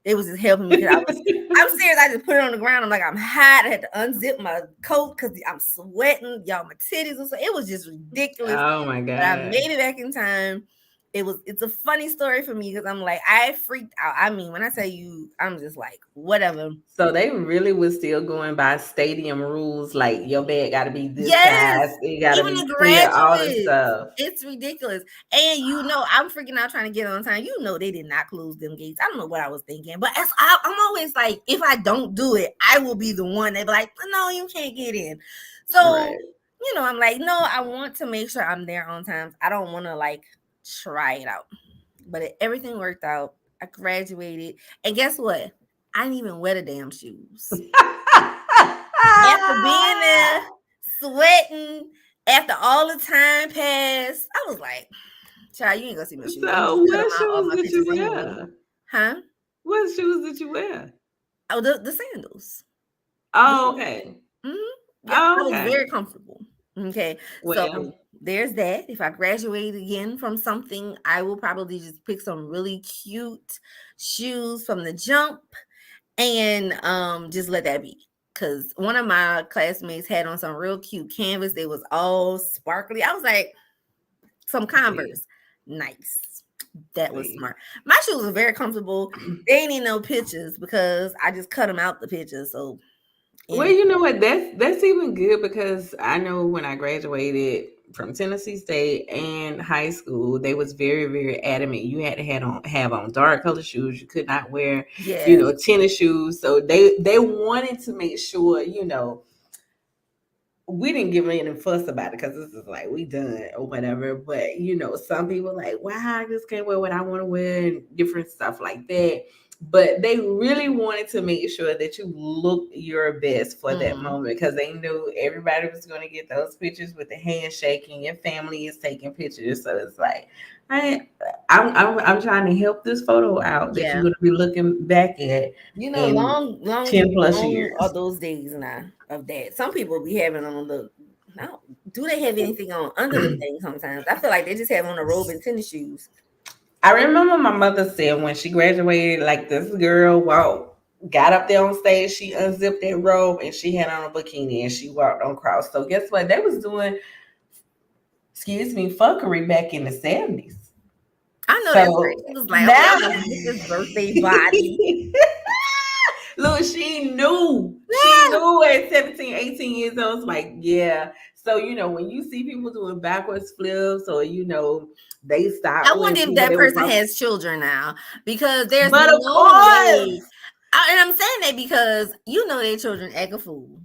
[SPEAKER 1] They was just helping me because I'm serious. I just put it on the ground. I'm like, I'm hot. I had to unzip my coat because I'm sweating. Y'all, my titties. It was just ridiculous.
[SPEAKER 2] Oh my
[SPEAKER 1] But I
[SPEAKER 2] god.
[SPEAKER 1] made it back in time. It's a funny story for me because I'm like, I freaked out. I mean, when I tell you, I'm just like, whatever.
[SPEAKER 2] So they really was still going by stadium rules, like your bed got to be this
[SPEAKER 1] Yes,
[SPEAKER 2] size, it got to
[SPEAKER 1] even
[SPEAKER 2] be
[SPEAKER 1] the
[SPEAKER 2] clear, all this
[SPEAKER 1] graduates.
[SPEAKER 2] stuff.
[SPEAKER 1] It's ridiculous. And I'm freaking out trying to get on time. They did not close them gates. I don't know what I was thinking, but I'm always like, if I don't do it, I will be the one that be like, no, you can't get in. So,
[SPEAKER 2] Right.
[SPEAKER 1] I'm like, no, I want to make sure I'm there on time. I don't want to like try it out. But everything worked out. I graduated. And guess what? I didn't even wear the damn shoes. After being there, sweating, after all the time passed, I was like, child, you ain't gonna see my shoes. I'm
[SPEAKER 2] So
[SPEAKER 1] just cut them
[SPEAKER 2] what
[SPEAKER 1] out of
[SPEAKER 2] shoes
[SPEAKER 1] my
[SPEAKER 2] did you
[SPEAKER 1] pictures anyway.
[SPEAKER 2] wear?
[SPEAKER 1] Huh?
[SPEAKER 2] What shoes did you wear?
[SPEAKER 1] Oh, the sandals.
[SPEAKER 2] Oh, okay.
[SPEAKER 1] Yep, I
[SPEAKER 2] Oh,
[SPEAKER 1] was
[SPEAKER 2] okay.
[SPEAKER 1] very comfortable. Okay, so
[SPEAKER 2] Well,
[SPEAKER 1] there's that. If I graduate again from something, I will probably just pick some really cute shoes from the jump and just let that be. Cause one of my classmates had on some real cute canvas. They was all sparkly. I was like, some
[SPEAKER 2] see,
[SPEAKER 1] Converse. Nice. That was
[SPEAKER 2] see.
[SPEAKER 1] smart. My shoes were very comfortable. They ain't need no pictures because I just cut them out the pictures. So
[SPEAKER 2] Well,
[SPEAKER 1] anyway,
[SPEAKER 2] you know what? That's even good because I know when I graduated from Tennessee State and high school, they was very, very adamant. You had to have on dark color shoes. You could not wear,
[SPEAKER 1] yeah.
[SPEAKER 2] tennis shoes. So they wanted to make sure, we didn't give in and fuss about it because this is like we done or whatever. But some people like, wow, I just can't wear what I want to wear and different stuff like that. But they really wanted to make sure that you looked your best for that
[SPEAKER 1] Mm-hmm.
[SPEAKER 2] moment because they knew everybody was going to get those pictures with the handshaking. Your family is taking pictures, so it's like, I, I'm trying to help this photo out that you're
[SPEAKER 1] Yeah.
[SPEAKER 2] going to be looking back at in
[SPEAKER 1] Long, long,
[SPEAKER 2] 10+
[SPEAKER 1] long are
[SPEAKER 2] years.
[SPEAKER 1] those days now of that. Some people be having on the now. Do they have anything on under the thing sometimes? I feel like they just have on a robe and tennis shoes.
[SPEAKER 2] I remember my mother said when she graduated, like this girl got up there on stage, she unzipped that robe and she had on a bikini and she walked on cross. So guess what? They was doing, excuse me, fuckery back in the 70s.
[SPEAKER 1] I know that's right.
[SPEAKER 2] So
[SPEAKER 1] She was like, okay,
[SPEAKER 2] now
[SPEAKER 1] I'm gonna get this birthday body.
[SPEAKER 2] look, she knew. She knew at 17, 18 years old. It's like, yeah. So, when you see people doing backwards flips or, they
[SPEAKER 1] I
[SPEAKER 2] stop when
[SPEAKER 1] wonder if
[SPEAKER 2] people
[SPEAKER 1] that
[SPEAKER 2] they were
[SPEAKER 1] person
[SPEAKER 2] walking.
[SPEAKER 1] has children now because there's
[SPEAKER 2] But of
[SPEAKER 1] no way.
[SPEAKER 2] course.
[SPEAKER 1] And I'm saying that because their children act a fool.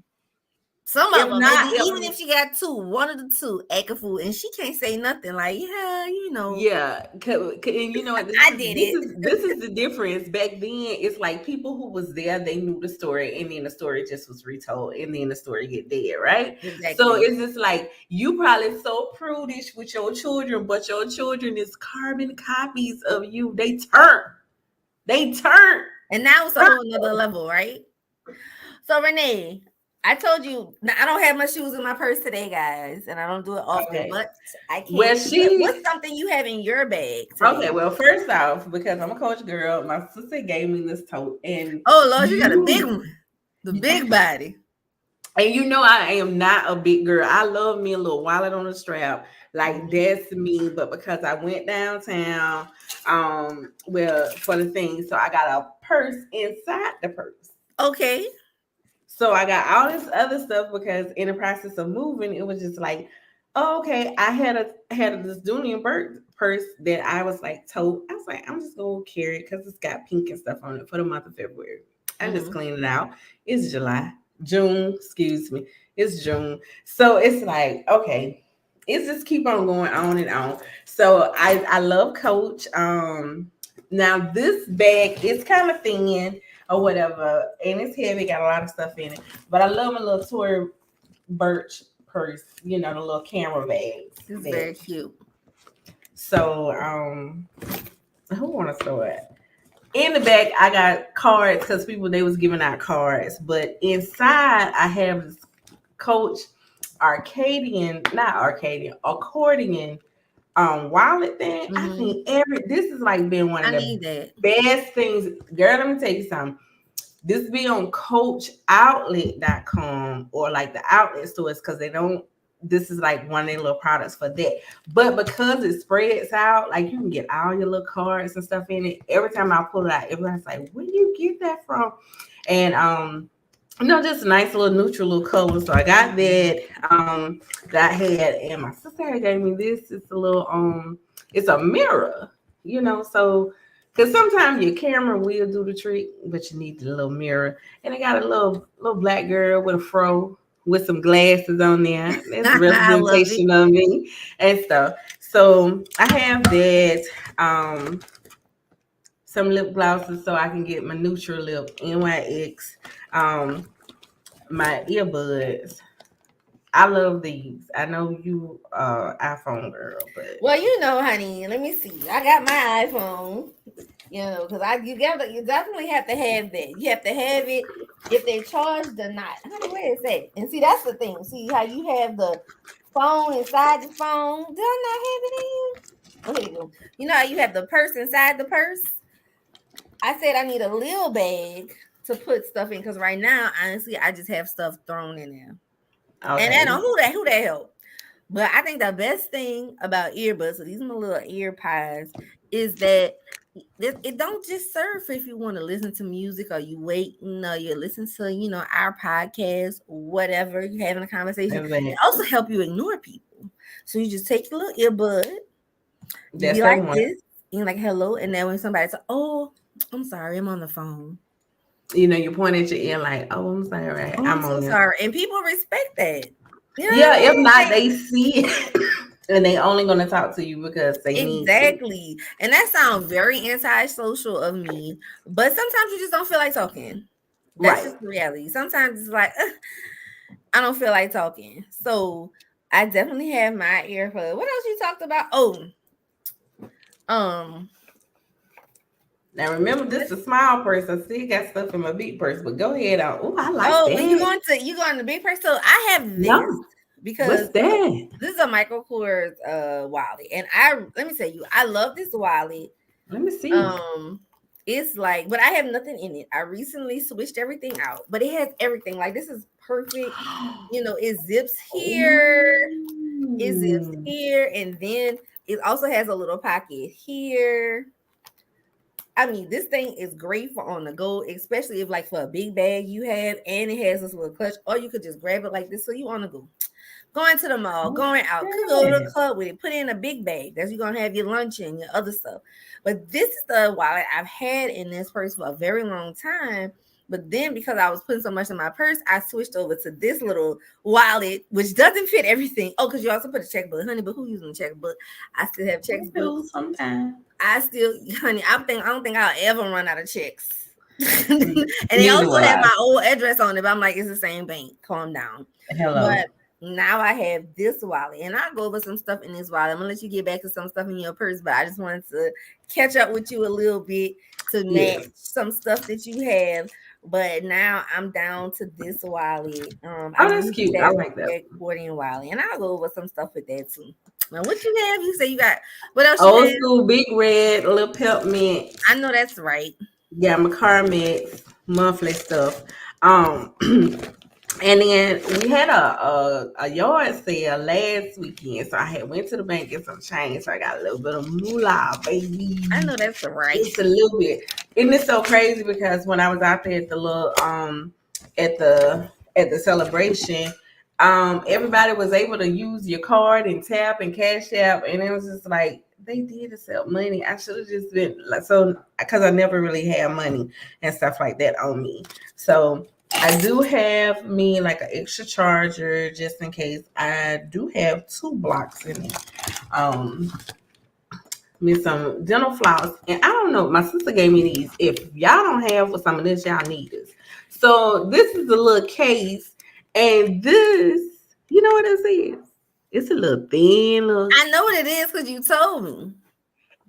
[SPEAKER 1] Some of
[SPEAKER 2] If
[SPEAKER 1] them, and
[SPEAKER 2] not,
[SPEAKER 1] then even if she got two, one of the two act a fool, and she can't say nothing like, yeah,
[SPEAKER 2] yeah, and you know what?
[SPEAKER 1] I did it.
[SPEAKER 2] This is the difference. Back then, it's like people who was there, they knew the story, and then the story just was retold, and then the story get dead, right? So
[SPEAKER 1] Exactly.
[SPEAKER 2] it's just like you probably so prudish with your children, but your children is carbon copies of you. They turn.
[SPEAKER 1] And now it's a whole nother level, right? So Renee, I told you I don't have my shoes in my purse today, guys, and I don't do it often,
[SPEAKER 2] Okay.
[SPEAKER 1] but I can.
[SPEAKER 2] Well,
[SPEAKER 1] What's something you have in your bag
[SPEAKER 2] okay.
[SPEAKER 1] today?
[SPEAKER 2] Well, first off, because I'm a coach girl, my sister gave me this tote, and
[SPEAKER 1] Oh Lord, you got a big
[SPEAKER 2] you,
[SPEAKER 1] one, the big body.
[SPEAKER 2] and you know I am not a big girl. I love me a little wallet on the strap, like
[SPEAKER 1] Mhm.
[SPEAKER 2] that's me. But because I went downtown, well, for the thing, so I got a purse inside the purse.
[SPEAKER 1] Okay.
[SPEAKER 2] So I got all this other stuff because in the process of moving, it was just like, oh, okay. I had this Dooney Bird purse that I was like told. I was like, I'm just gonna carry it because it's got pink and stuff on it for the month of February. I just
[SPEAKER 1] Hmm.
[SPEAKER 2] cleaned it out. It's June, excuse me. It's June. So it's like, okay, it's just keep on going on and on. So I love Coach. Now this bag is kind of thin or whatever, and it's heavy, got a lot of stuff in it. But I love my little Tory Birch purse, the little camera bags.
[SPEAKER 1] It's
[SPEAKER 2] That
[SPEAKER 1] very cute.
[SPEAKER 2] so who wanna throw it? In the back, I got cards because people they was giving out cards, but inside I have this Coach accordion wallet thing. I
[SPEAKER 1] Hmm.
[SPEAKER 2] think this is like been one of
[SPEAKER 1] I
[SPEAKER 2] the
[SPEAKER 1] need that.
[SPEAKER 2] best things. Girl, let me tell you something. This be on coachoutlet.com or like the outlet stores because they don't. This is like one of their little products for that. But because it spreads out, like you can get all your little cards and stuff in it. Every time I pull it out, everyone's like, "Where do you get that from?" And just a nice little neutral little color. So I got that that I had, and my sister gave me this. It's a little it's a mirror, so because sometimes your camera will do the trick, but you need the little mirror. And I got a little black girl with a fro with some glasses on there. That's
[SPEAKER 1] I love it.
[SPEAKER 2] representation of me and stuff. So I have that. Some lip glosses so I can get my neutral lip NYX. My earbuds. I love these. I know you iPhone girl, but
[SPEAKER 1] Well, honey, let me see. I got my iPhone. Because you definitely have to have that. You have to have it if they charged or not. Honey, where is that? And see, that's the thing. See how you have the phone inside the phone? Did I not have it in here? Oh, here you go. You know how you have the purse inside the purse? I said I need a little bag to put stuff in because right now, honestly, I just have stuff thrown in there. And I
[SPEAKER 2] okay.
[SPEAKER 1] know who that help. But I think the best thing about earbuds, so these are my little ear pies, is that it don't just serve for if you want to listen to music or you waiting or you listen to, our podcast, whatever, you having a conversation. It also help you ignore people. So you just take your little earbud, you
[SPEAKER 2] That's
[SPEAKER 1] be
[SPEAKER 2] the
[SPEAKER 1] like
[SPEAKER 2] one.
[SPEAKER 1] this, you're like hello, and then when somebody says, "Oh, I'm sorry, I'm on the phone."
[SPEAKER 2] You point at your ear like, oh, I'm sorry,
[SPEAKER 1] Oh, I'm
[SPEAKER 2] I'm
[SPEAKER 1] so
[SPEAKER 2] on this.
[SPEAKER 1] sorry, and people respect that. You know what
[SPEAKER 2] Yeah,
[SPEAKER 1] I
[SPEAKER 2] if
[SPEAKER 1] mean?
[SPEAKER 2] not,
[SPEAKER 1] Like,
[SPEAKER 2] they see it and they only gonna talk to you because they need to.
[SPEAKER 1] exactly. And that sounds very antisocial of me, but sometimes you just don't feel like talking. That's
[SPEAKER 2] Right.
[SPEAKER 1] just the reality. Sometimes it's like, I don't feel like talking. So I definitely have my earphones. What else you talked about? Oh, um,
[SPEAKER 2] Now remember, this is a small purse. I still got stuff in my big purse, but go ahead. Oh, I like
[SPEAKER 1] oh,
[SPEAKER 2] that.
[SPEAKER 1] you going to big person? So I have this
[SPEAKER 2] No,
[SPEAKER 1] because
[SPEAKER 2] what's that?
[SPEAKER 1] this is a Michael Kors wallet. And let me tell you, I love this wallet.
[SPEAKER 2] Let me see.
[SPEAKER 1] Um, it's like, but I have nothing in it. I recently switched everything out, but it has everything. Like this is perfect. It zips here, it zips
[SPEAKER 2] Oh,
[SPEAKER 1] here, and then it also has a little pocket here. I mean, this thing is great for on the go, especially if like for a big bag you have, and it has this little clutch, or you could just grab it like this so you on the go. Going to the mall,
[SPEAKER 2] what's
[SPEAKER 1] going out, could go to the
[SPEAKER 2] that?
[SPEAKER 1] club with it, put it in a big bag. That's you're gonna have your lunch and your other stuff. But this is the wallet I've had in this purse for a very long time. But then because I was putting so much in my purse, I switched over to this little wallet, which doesn't fit everything. Oh, because you also put a checkbook, honey. But who using a checkbook? I still have
[SPEAKER 2] We do
[SPEAKER 1] checkbooks.
[SPEAKER 2] sometimes.
[SPEAKER 1] I still, honey, I don't think I'll ever run out of checks. And they
[SPEAKER 2] Neither
[SPEAKER 1] also
[SPEAKER 2] will
[SPEAKER 1] have
[SPEAKER 2] I.
[SPEAKER 1] my old address on it, but I'm like, it's the same bank. Calm down.
[SPEAKER 2] Hello.
[SPEAKER 1] But now I have this wallet, and I'll go over some stuff in this wallet. I'm gonna let you get back to some stuff in your purse, but I just wanted to catch up with you a little bit to match
[SPEAKER 2] Yes.
[SPEAKER 1] some stuff that you have. But now I'm down to this wallet. I
[SPEAKER 2] Oh, that's
[SPEAKER 1] use
[SPEAKER 2] cute. I
[SPEAKER 1] that
[SPEAKER 2] like that.
[SPEAKER 1] accordion wallet, and I'll go over some stuff with that too. Now, what you have? You say you got what else you
[SPEAKER 2] Old
[SPEAKER 1] have?
[SPEAKER 2] school, big red, little peppermint.
[SPEAKER 1] I know that's right.
[SPEAKER 2] Yeah, my car mix, monthly stuff. Um, and then we had a yard sale last weekend, so I had went to the bank and some change. So I got a little bit of moolah, baby.
[SPEAKER 1] I know that's right.
[SPEAKER 2] Just a little bit. And it's so crazy because when I was out there at the little at the celebration, everybody was able to use your card and tap and cash app, and it was just like they did accept money. I should have just been like so because I never really had money and stuff like that on me. So I do have me like an extra charger just in case. I do have 2 blocks in it. Um, me some dental floss, and I don't know. My sister gave me these. If y'all don't have for some of this, y'all need this. So this is a little case, and this, you know what this is? It's a little thin, little.
[SPEAKER 1] I know what it is because you told me.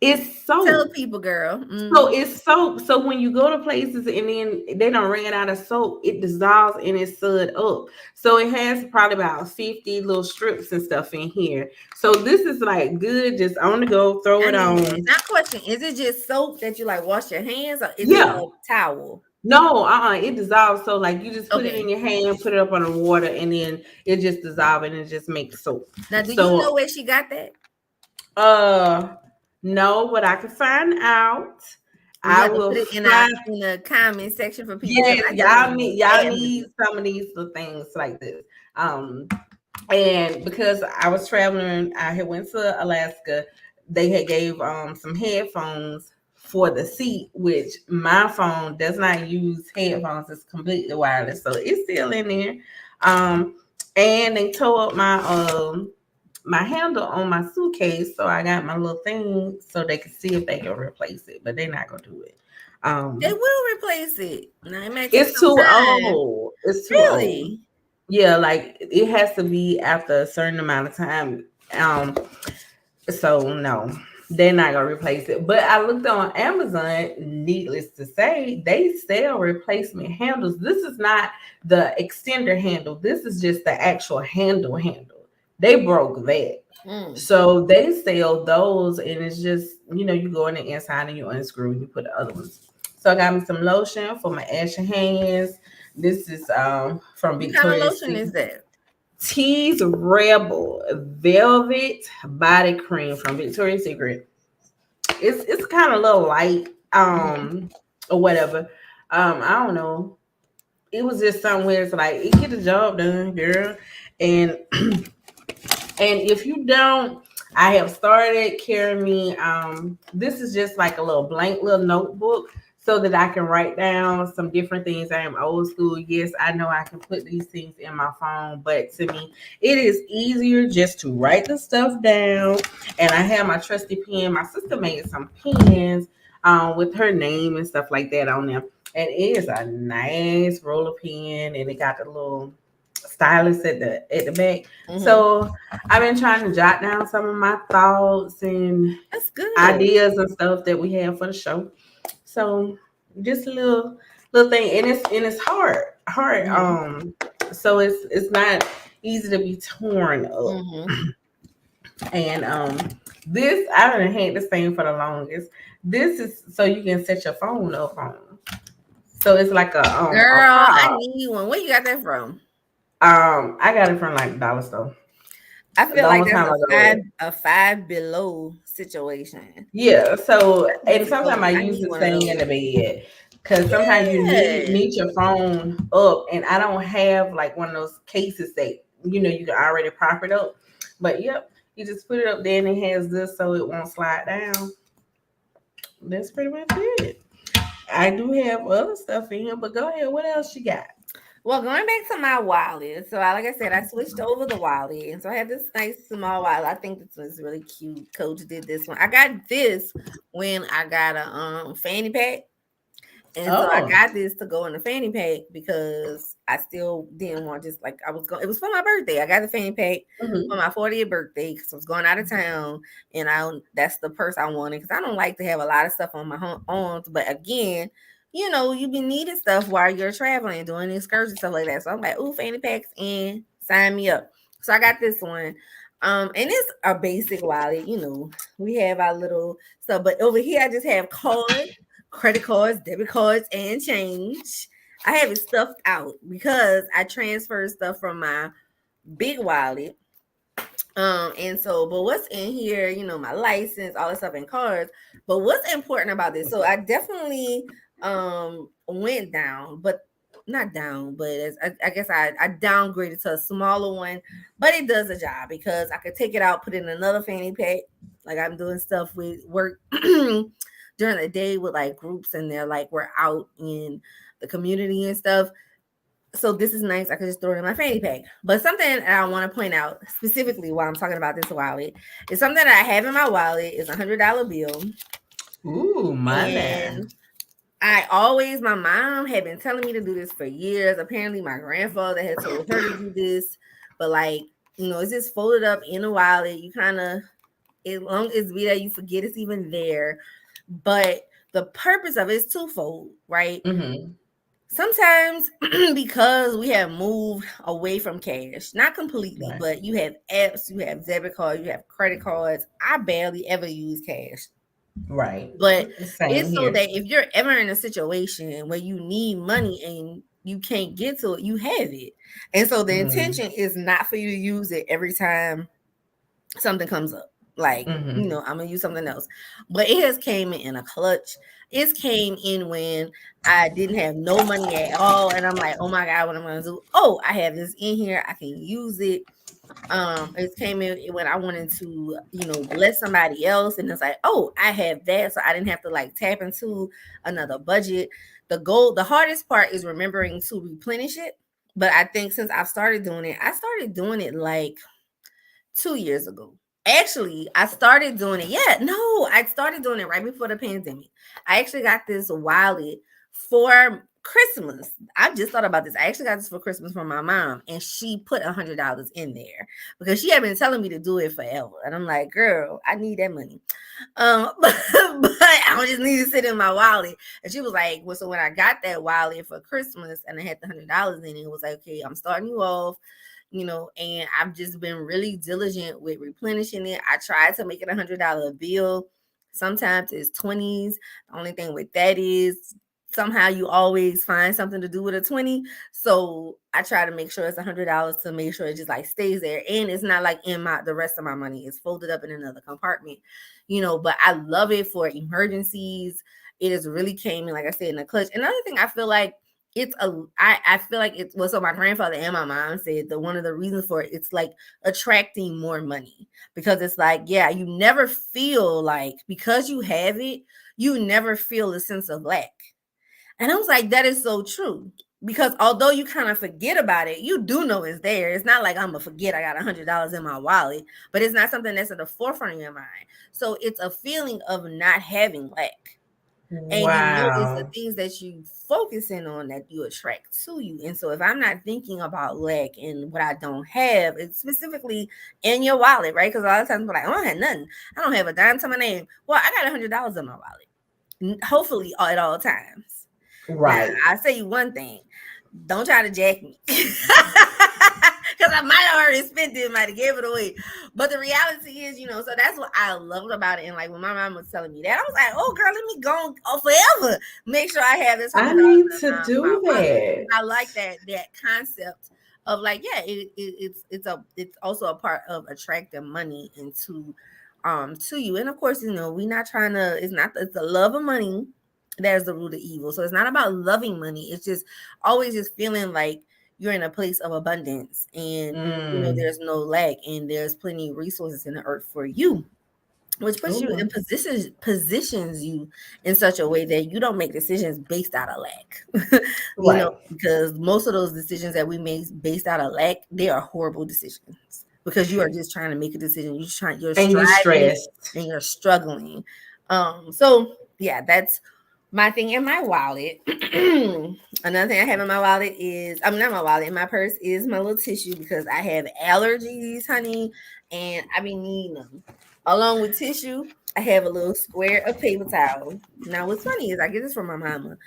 [SPEAKER 2] It's
[SPEAKER 1] Tell
[SPEAKER 2] soap.
[SPEAKER 1] people, girl.
[SPEAKER 2] So
[SPEAKER 1] Mm-hmm.
[SPEAKER 2] it's soap. So when you go to places and then they don't ran out of soap, it dissolves and it's sewed up. So it has probably about 50 little strips and stuff in here. So this is like good, just on the go, throw
[SPEAKER 1] I
[SPEAKER 2] it
[SPEAKER 1] need that.
[SPEAKER 2] on.
[SPEAKER 1] Now, question: is it just soap that you like wash your hands, or is it
[SPEAKER 2] Yeah.
[SPEAKER 1] a towel?
[SPEAKER 2] No, it dissolves. So like you just put it
[SPEAKER 1] Okay.
[SPEAKER 2] in your hand, put it up on the water, and then it just dissolves and it just makes soap.
[SPEAKER 1] Now, do you know
[SPEAKER 2] So
[SPEAKER 1] where she got that?
[SPEAKER 2] uh no, but I can find out.
[SPEAKER 1] You
[SPEAKER 2] I
[SPEAKER 1] have to
[SPEAKER 2] will
[SPEAKER 1] put it
[SPEAKER 2] find.
[SPEAKER 1] in the comment section for people because
[SPEAKER 2] Yes,
[SPEAKER 1] I definitely want to
[SPEAKER 2] y'all
[SPEAKER 1] add her
[SPEAKER 2] need
[SPEAKER 1] this.
[SPEAKER 2] some of these little things like this. Um, and because I was traveling, I had went to Alaska. They had gave some headphones for the seat, which my phone does not use headphones. It's completely wireless, so it's still in there. Um, and they tore up my handle on my suitcase, so I got my little thing so they could see if they can replace it, but they're not gonna do it.
[SPEAKER 1] They
[SPEAKER 2] Um,
[SPEAKER 1] will replace it. Now it may take
[SPEAKER 2] it's
[SPEAKER 1] some
[SPEAKER 2] too
[SPEAKER 1] time.
[SPEAKER 2] old. It's too old.
[SPEAKER 1] Really?
[SPEAKER 2] Yeah, like it has to be after a certain amount of time. Um, so no, they're not gonna replace it. But I looked on Amazon. Needless to say, they sell replacement handles. This is not the extender handle. This is just the actual handle. They broke that.
[SPEAKER 1] Mm.
[SPEAKER 2] So they sell those, and it's just you go in the inside and you unscrew and you put the other ones. So I got me some lotion for my ashy hands. This is from
[SPEAKER 1] What kind of
[SPEAKER 2] Victoria's
[SPEAKER 1] lotion
[SPEAKER 2] Secret.
[SPEAKER 1] is that?
[SPEAKER 2] Tease Rebel Velvet Body Cream from Victoria's Secret. It's kind of a little light,
[SPEAKER 1] Mhm.
[SPEAKER 2] or whatever. I don't know. It was just somewhere it's like it get the job done, girl. And and if you don't, I have started carrying me. This is just like a little blank little notebook so that I can write down some different things. I am old school. Yes, I know I can put these things in my phone, but to me, it is easier just to write the stuff down. And I have my trusty pen. My sister made some pens with her name and stuff like that on them. And it is a nice roller pen, and it got the little stylus at the back.
[SPEAKER 1] Mhm.
[SPEAKER 2] So I've been trying to jot down some of my thoughts and
[SPEAKER 1] That's good.
[SPEAKER 2] ideas and stuff that we have for the show. So just a little thing, and it's hard.
[SPEAKER 1] Mhm.
[SPEAKER 2] So it's not easy to be torn up.
[SPEAKER 1] Mhm.
[SPEAKER 2] And this I haven't had this thing for the longest. This is so you can set your phone up on. So it's like a
[SPEAKER 1] Girl, I
[SPEAKER 2] prop.
[SPEAKER 1] need one. Where you got that from?
[SPEAKER 2] I got it from like Dollar Store
[SPEAKER 1] I
[SPEAKER 2] a
[SPEAKER 1] feel like
[SPEAKER 2] long
[SPEAKER 1] that's
[SPEAKER 2] time ago.
[SPEAKER 1] a five below situation.
[SPEAKER 2] Yeah, so
[SPEAKER 1] I need
[SPEAKER 2] and
[SPEAKER 1] to go.
[SPEAKER 2] sometimes I
[SPEAKER 1] I
[SPEAKER 2] use
[SPEAKER 1] need
[SPEAKER 2] it
[SPEAKER 1] one of
[SPEAKER 2] staying in
[SPEAKER 1] those.
[SPEAKER 2] the bed because sometimes you
[SPEAKER 1] Yeah.
[SPEAKER 2] need your phone up, and I don't have like one of those cases that you can already prop it up. But yep, you just put it up there, and it has this so it won't slide down. That's pretty much it. I do have other stuff in here, but go ahead. What else you got?
[SPEAKER 1] Well, going back to my wallet, so like I said, I switched over the wallet, and so I have this nice small wallet. I think this was really cute. Coach did this one. I got this when I got a fanny pack. And so I
[SPEAKER 2] Oh.
[SPEAKER 1] got this to go in the fanny pack because I still didn't want just like I was going. It was for my birthday. I got the fanny pack for
[SPEAKER 2] Hmm.
[SPEAKER 1] my 40th birthday because I was going out of town, and that's the purse I wanted because I don't like to have a lot of stuff on my arms. But again, you be needing stuff while you're traveling, doing excursions, stuff like that. So I'm like, ooh, fanny packs, and sign me up. So I got this one. And it's a basic wallet. We have our little stuff, but over here I just have cards, credit cards, debit cards, and change. I have it stuffed out because I transferred stuff from my big wallet. And so, but what's in here, my license, all this stuff and cards. But what's important about this? So I definitely went down, but not down, but I guess I downgraded to a smaller one, but it does a job because I could take it out, put it in another fanny pack. Like I'm doing stuff with work during the day with like groups and they're like we're out in the community and stuff. So this is nice. I could just throw it in my fanny pack. But something that I want to point out specifically while I'm talking about this wallet is something that I have in my wallet is $100 bill.
[SPEAKER 2] Ooh, my land.
[SPEAKER 1] And my mom had been telling me to do this for years. Apparently my grandfather had told her to do this. But like, it's just folded up in a wallet. You kind of, as long as be there, you forget it's even there. But the purpose of it is twofold, right?
[SPEAKER 2] Hmm.
[SPEAKER 1] Sometimes because we have moved away from cash, not completely,
[SPEAKER 2] Right.
[SPEAKER 1] but you have apps, you have debit cards, you have credit cards. I barely ever use cash.
[SPEAKER 2] Right.
[SPEAKER 1] But
[SPEAKER 2] Same
[SPEAKER 1] it's so
[SPEAKER 2] here.
[SPEAKER 1] that if you're ever in a situation where you need money and you can't get to it, you have it. And so the
[SPEAKER 2] Mm.
[SPEAKER 1] intention is not for you to use it every time something comes up. Like,
[SPEAKER 2] Hmm.
[SPEAKER 1] I'm gonna use something else. But it has came in a clutch. It came in when I didn't have no money at all. And I'm like, oh my God, what am I gonna do? Oh, I have this in here. I can use it. It came in when I wanted to, bless somebody else. And it's like, oh, I have that. So I didn't have to like tap into another budget. The hardest part is remembering to replenish it. But I think since I've started doing it, I started doing it like 2 years ago. Actually, I started doing it. Yeah, no, I started doing it right before the pandemic. I actually got this wallet for Christmas. I just thought about this. I actually got this for Christmas from my mom, and she put $100 in there because she had been telling me to do it forever. And I'm like, girl, I need that money. But I just need to sit in my wallet. And she was like, well, so when I got that wallet for Christmas and I had the $100 in it, it was like, okay, I'm starting you off, and I've just been really diligent with replenishing it. I tried to make it $100 bill. Sometimes it's 20s. The only thing with that is somehow you always find something to do with a 20. So I try to make sure it's $100 to make sure it just like stays there. And it's not like in the rest of my money. It's folded up in another compartment, but I love it for emergencies. It has really came in, like I said, in the clutch. Another thing I feel like I feel like it's well, so my grandfather and my mom said that one of the reasons for it, it's like attracting more money because it's like, yeah, you never feel like because you have it, you never feel a sense of lack. And I was like, that is so true. Because although you kind of forget about it, you do know it's there. It's not like I'm gonna forget I got $100 in my wallet, but it's not something that's at the forefront of your mind. So it's a feeling of not having lack. And it's the
[SPEAKER 2] Wow.
[SPEAKER 1] things that you focusing on that you attract to you. And so if I'm not thinking about lack and what I don't have, it's specifically in your wallet, right? Because a lot of times we're like, I don't have nothing. I don't have a dime to my name. Well, I got $100 in my wallet. Hopefully at all times. Now,
[SPEAKER 2] Right.
[SPEAKER 1] I'll say you one thing. Don't try to jack me. Because I might have already spent it, might have gave it away. But the reality is, so that's what I loved about it. And like when my mom was telling me that, I was like, oh girl, let me go forever. Make sure I have this
[SPEAKER 2] I
[SPEAKER 1] $100
[SPEAKER 2] need
[SPEAKER 1] in
[SPEAKER 2] to
[SPEAKER 1] my
[SPEAKER 2] do
[SPEAKER 1] wallet.
[SPEAKER 2] that.
[SPEAKER 1] I like that concept of like, yeah, it's also a part of attracting money into to you. And of course, we're not trying to, it's the love of money that is the root of evil. So it's not about loving money. It's just always just feeling like you're in a place of abundance and
[SPEAKER 2] Mm.
[SPEAKER 1] there's no lack and there's plenty of resources in the earth for you. which puts you in
[SPEAKER 2] Ooh.
[SPEAKER 1] positions you in such a way that you don't make decisions based out of lack.
[SPEAKER 2] Right.
[SPEAKER 1] Because most of those decisions that we make based out of lack, they are horrible decisions because you are just trying to make a decision. You're
[SPEAKER 2] And you
[SPEAKER 1] striving
[SPEAKER 2] stressed.
[SPEAKER 1] and you're struggling. So yeah, that's my thing in my wallet. Another thing I have in my wallet is, I'm not my wallet, in my purse is my little tissue because I have allergies, honey, and I be needing them. Along with tissue, I have a little square of paper towel. Now, what's funny is I get this from my mama.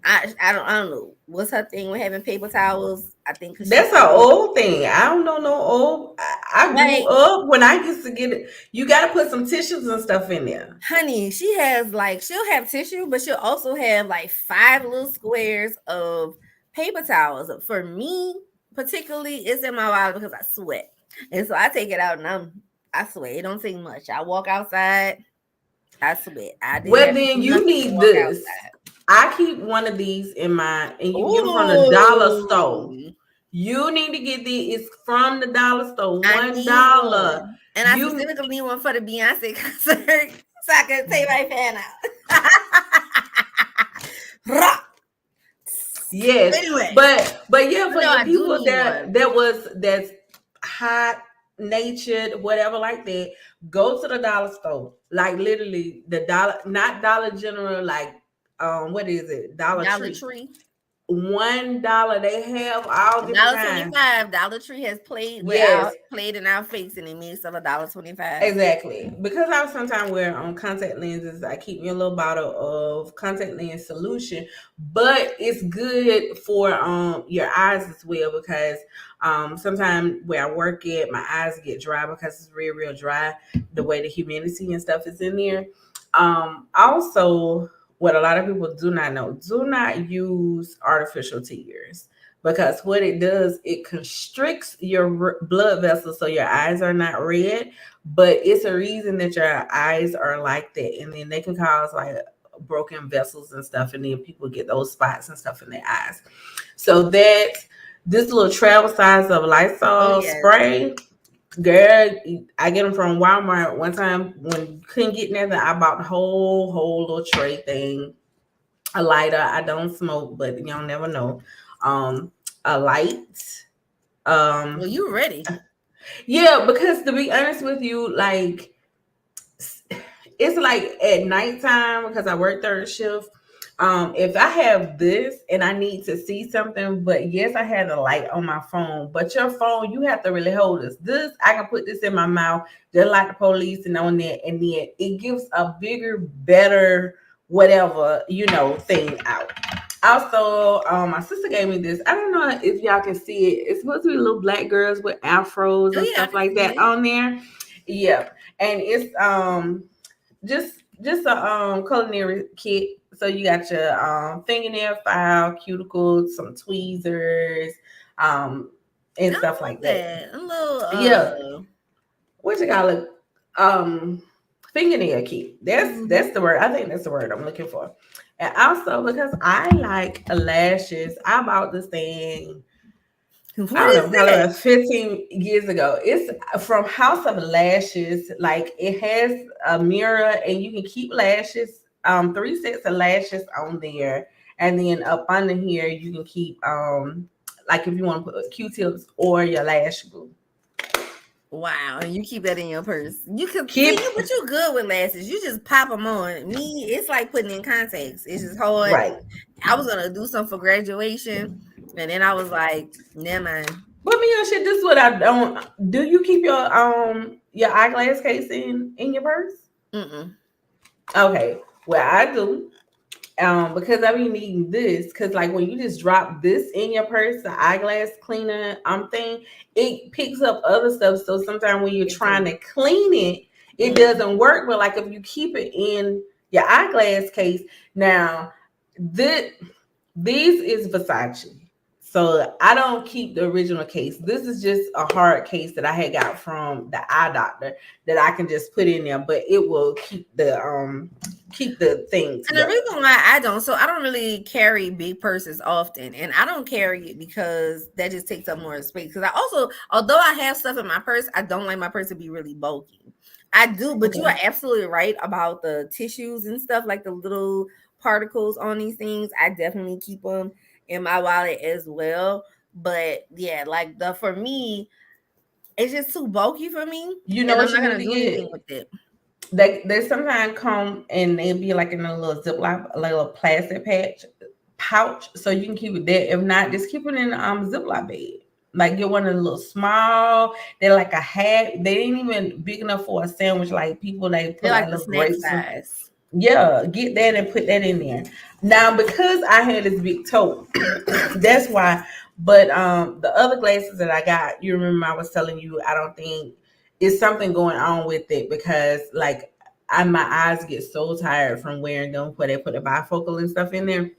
[SPEAKER 1] I don't know what's her thing with having paper towels. I think because she
[SPEAKER 2] That's an
[SPEAKER 1] said
[SPEAKER 2] old thing. I don't know no old. I grew
[SPEAKER 1] like,
[SPEAKER 2] up when I used to get it. You got to put some tissues and stuff in there.
[SPEAKER 1] honey, she has like, she'll have tissue, but she'll also have like five little squares of paper towels. For me, particularly, it's in my wallet because I sweat, and so I take it out and I sweat. It don't take much. I walk outside, I sweat. I didn't
[SPEAKER 2] Well,
[SPEAKER 1] have to
[SPEAKER 2] then
[SPEAKER 1] do
[SPEAKER 2] you
[SPEAKER 1] nothing to
[SPEAKER 2] need
[SPEAKER 1] walk
[SPEAKER 2] this.
[SPEAKER 1] outside.
[SPEAKER 2] I keep one of these in my, and you can get them from the dollar store.
[SPEAKER 1] Ooh,
[SPEAKER 2] You need to get these. It's from the dollar store.
[SPEAKER 1] I
[SPEAKER 2] One
[SPEAKER 1] need
[SPEAKER 2] dollar.
[SPEAKER 1] one, and I
[SPEAKER 2] You
[SPEAKER 1] specifically need one for the Beyonce concert so I can take my fan out.
[SPEAKER 2] yes,
[SPEAKER 1] Anyway,
[SPEAKER 2] but yeah,
[SPEAKER 1] but
[SPEAKER 2] for
[SPEAKER 1] no,
[SPEAKER 2] your
[SPEAKER 1] I do
[SPEAKER 2] people
[SPEAKER 1] need one.
[SPEAKER 2] that's hot natured, whatever like that, go to the dollar store. Like literally the dollar, not Dollar General, like what is it? Dollar
[SPEAKER 1] Dollar
[SPEAKER 2] Tree.
[SPEAKER 1] Tree,
[SPEAKER 2] $1. They have all different kinds.
[SPEAKER 1] $1.25. Dollar Tree has
[SPEAKER 2] Yes,
[SPEAKER 1] played in our face, and it means sell $1.25.
[SPEAKER 2] exactly. Because I sometimes wear contact lenses, I keep me a little bottle of contact lens solution, but it's good for your eyes as well because sometimes where I work at, my eyes get dry because it's real dry the way the humidity and stuff is in there. Also, what a lot of people do not know, do not use artificial tears because what it does, it constricts your blood vessels so your eyes are not red, but it's a reason that your eyes are like that, and then they can cause like broken vessels and stuff, and then people get those spots and stuff in their eyes. So that this little travel size of
[SPEAKER 1] Oh
[SPEAKER 2] Lysol
[SPEAKER 1] yes.
[SPEAKER 2] spray, girl, I get them from Walmart. One time when couldn't get nothing, I bought the whole little tray thing. A lighter. I don't smoke, but you don't never know. Um, a light.
[SPEAKER 1] Well,
[SPEAKER 2] Um,
[SPEAKER 1] you ready?
[SPEAKER 2] yeah, because to be honest with you, like it's like at nighttime because I work third shift. If I have this and I need to see something, but yes, I had a light on my phone, but your phone, you have to really hold this. This, I can put this in my mouth, just like the police and on that, and then it gives a bigger, better, whatever, thing out. Also, my sister gave me this. I don't know if y'all can see it. It's supposed to be little black girls with afros
[SPEAKER 1] Oh
[SPEAKER 2] and
[SPEAKER 1] yeah, I
[SPEAKER 2] stuff
[SPEAKER 1] can
[SPEAKER 2] like
[SPEAKER 1] see
[SPEAKER 2] that
[SPEAKER 1] it.
[SPEAKER 2] on there. Yeah, and it's just a culinary kit. So you got your fingernail file, cuticles, some tweezers, um, and
[SPEAKER 1] I
[SPEAKER 2] stuff
[SPEAKER 1] want
[SPEAKER 2] like that.
[SPEAKER 1] that. A little
[SPEAKER 2] Yeah, what you got? Look, um, fingernail kit. That's
[SPEAKER 1] mhm.
[SPEAKER 2] the word. I think that's the word I'm looking for. And also because I like lashes, I bought this thing. I
[SPEAKER 1] What
[SPEAKER 2] don't
[SPEAKER 1] is
[SPEAKER 2] know, probably
[SPEAKER 1] that?
[SPEAKER 2] about 15 years ago. It's from House of Lashes. Like it has a mirror and you can keep lashes, three sets of lashes on there. And then up under here you can keep like if you want to put Q-tips or your lash glue.
[SPEAKER 1] Wow, and you keep that in your purse. You can see
[SPEAKER 2] Keep
[SPEAKER 1] you, but you good with lashes. You just pop them on. Me, it's like putting in contacts. It's just hard.
[SPEAKER 2] right.
[SPEAKER 1] I was gonna do something for graduation, and then I was like, never mind.
[SPEAKER 2] But me and shit, this is what I don't do. You keep your eyeglass case in your purse?
[SPEAKER 1] Mm-mm.
[SPEAKER 2] Okay. Well I do. Because I be needing this. Because like when you just drop this in your purse, the eyeglass cleaner thing, it picks up other stuff. So sometimes when you're
[SPEAKER 1] It
[SPEAKER 2] trying
[SPEAKER 1] do.
[SPEAKER 2] to clean it, it
[SPEAKER 1] Mm.
[SPEAKER 2] doesn't work. But like if you keep it in your eyeglass case, now this these is Versace. So I don't keep the original case. This is just a hard case that I had got from the eye doctor that I can just put in there, but it will keep the thing
[SPEAKER 1] And the
[SPEAKER 2] together.
[SPEAKER 1] reason why I don't, so I don't really carry big purses often, and I don't carry it because that just takes up more space. Because I also, although I have stuff in my purse, I don't like my purse to be really bulky. I do, but you are
[SPEAKER 2] Okay.
[SPEAKER 1] absolutely right about the tissues and stuff, like the little particles on these things. I definitely keep them in my wallet as well. But yeah, like the for me, it's just too bulky for me,
[SPEAKER 2] You know
[SPEAKER 1] and I'm
[SPEAKER 2] what you
[SPEAKER 1] not
[SPEAKER 2] need
[SPEAKER 1] gonna
[SPEAKER 2] to
[SPEAKER 1] do anything
[SPEAKER 2] get?
[SPEAKER 1] with it.
[SPEAKER 2] They sometimes come and they be like in a little Ziploc, a little plastic pouch, so you can keep it there. If not, just keep it in the Ziploc bag. Like get one of the little small. They're like a hat. They ain't even big enough for a sandwich. Like people they put
[SPEAKER 1] They're
[SPEAKER 2] like
[SPEAKER 1] like the
[SPEAKER 2] little
[SPEAKER 1] snack
[SPEAKER 2] grapes.
[SPEAKER 1] size.
[SPEAKER 2] Yeah, get that and put that in there. Now, because I had this big toe, that's why. But the other glasses that I got, you remember I was telling you, I don't think it's something going on with it because like my eyes get so tired from wearing them where they put the bifocal and stuff in there.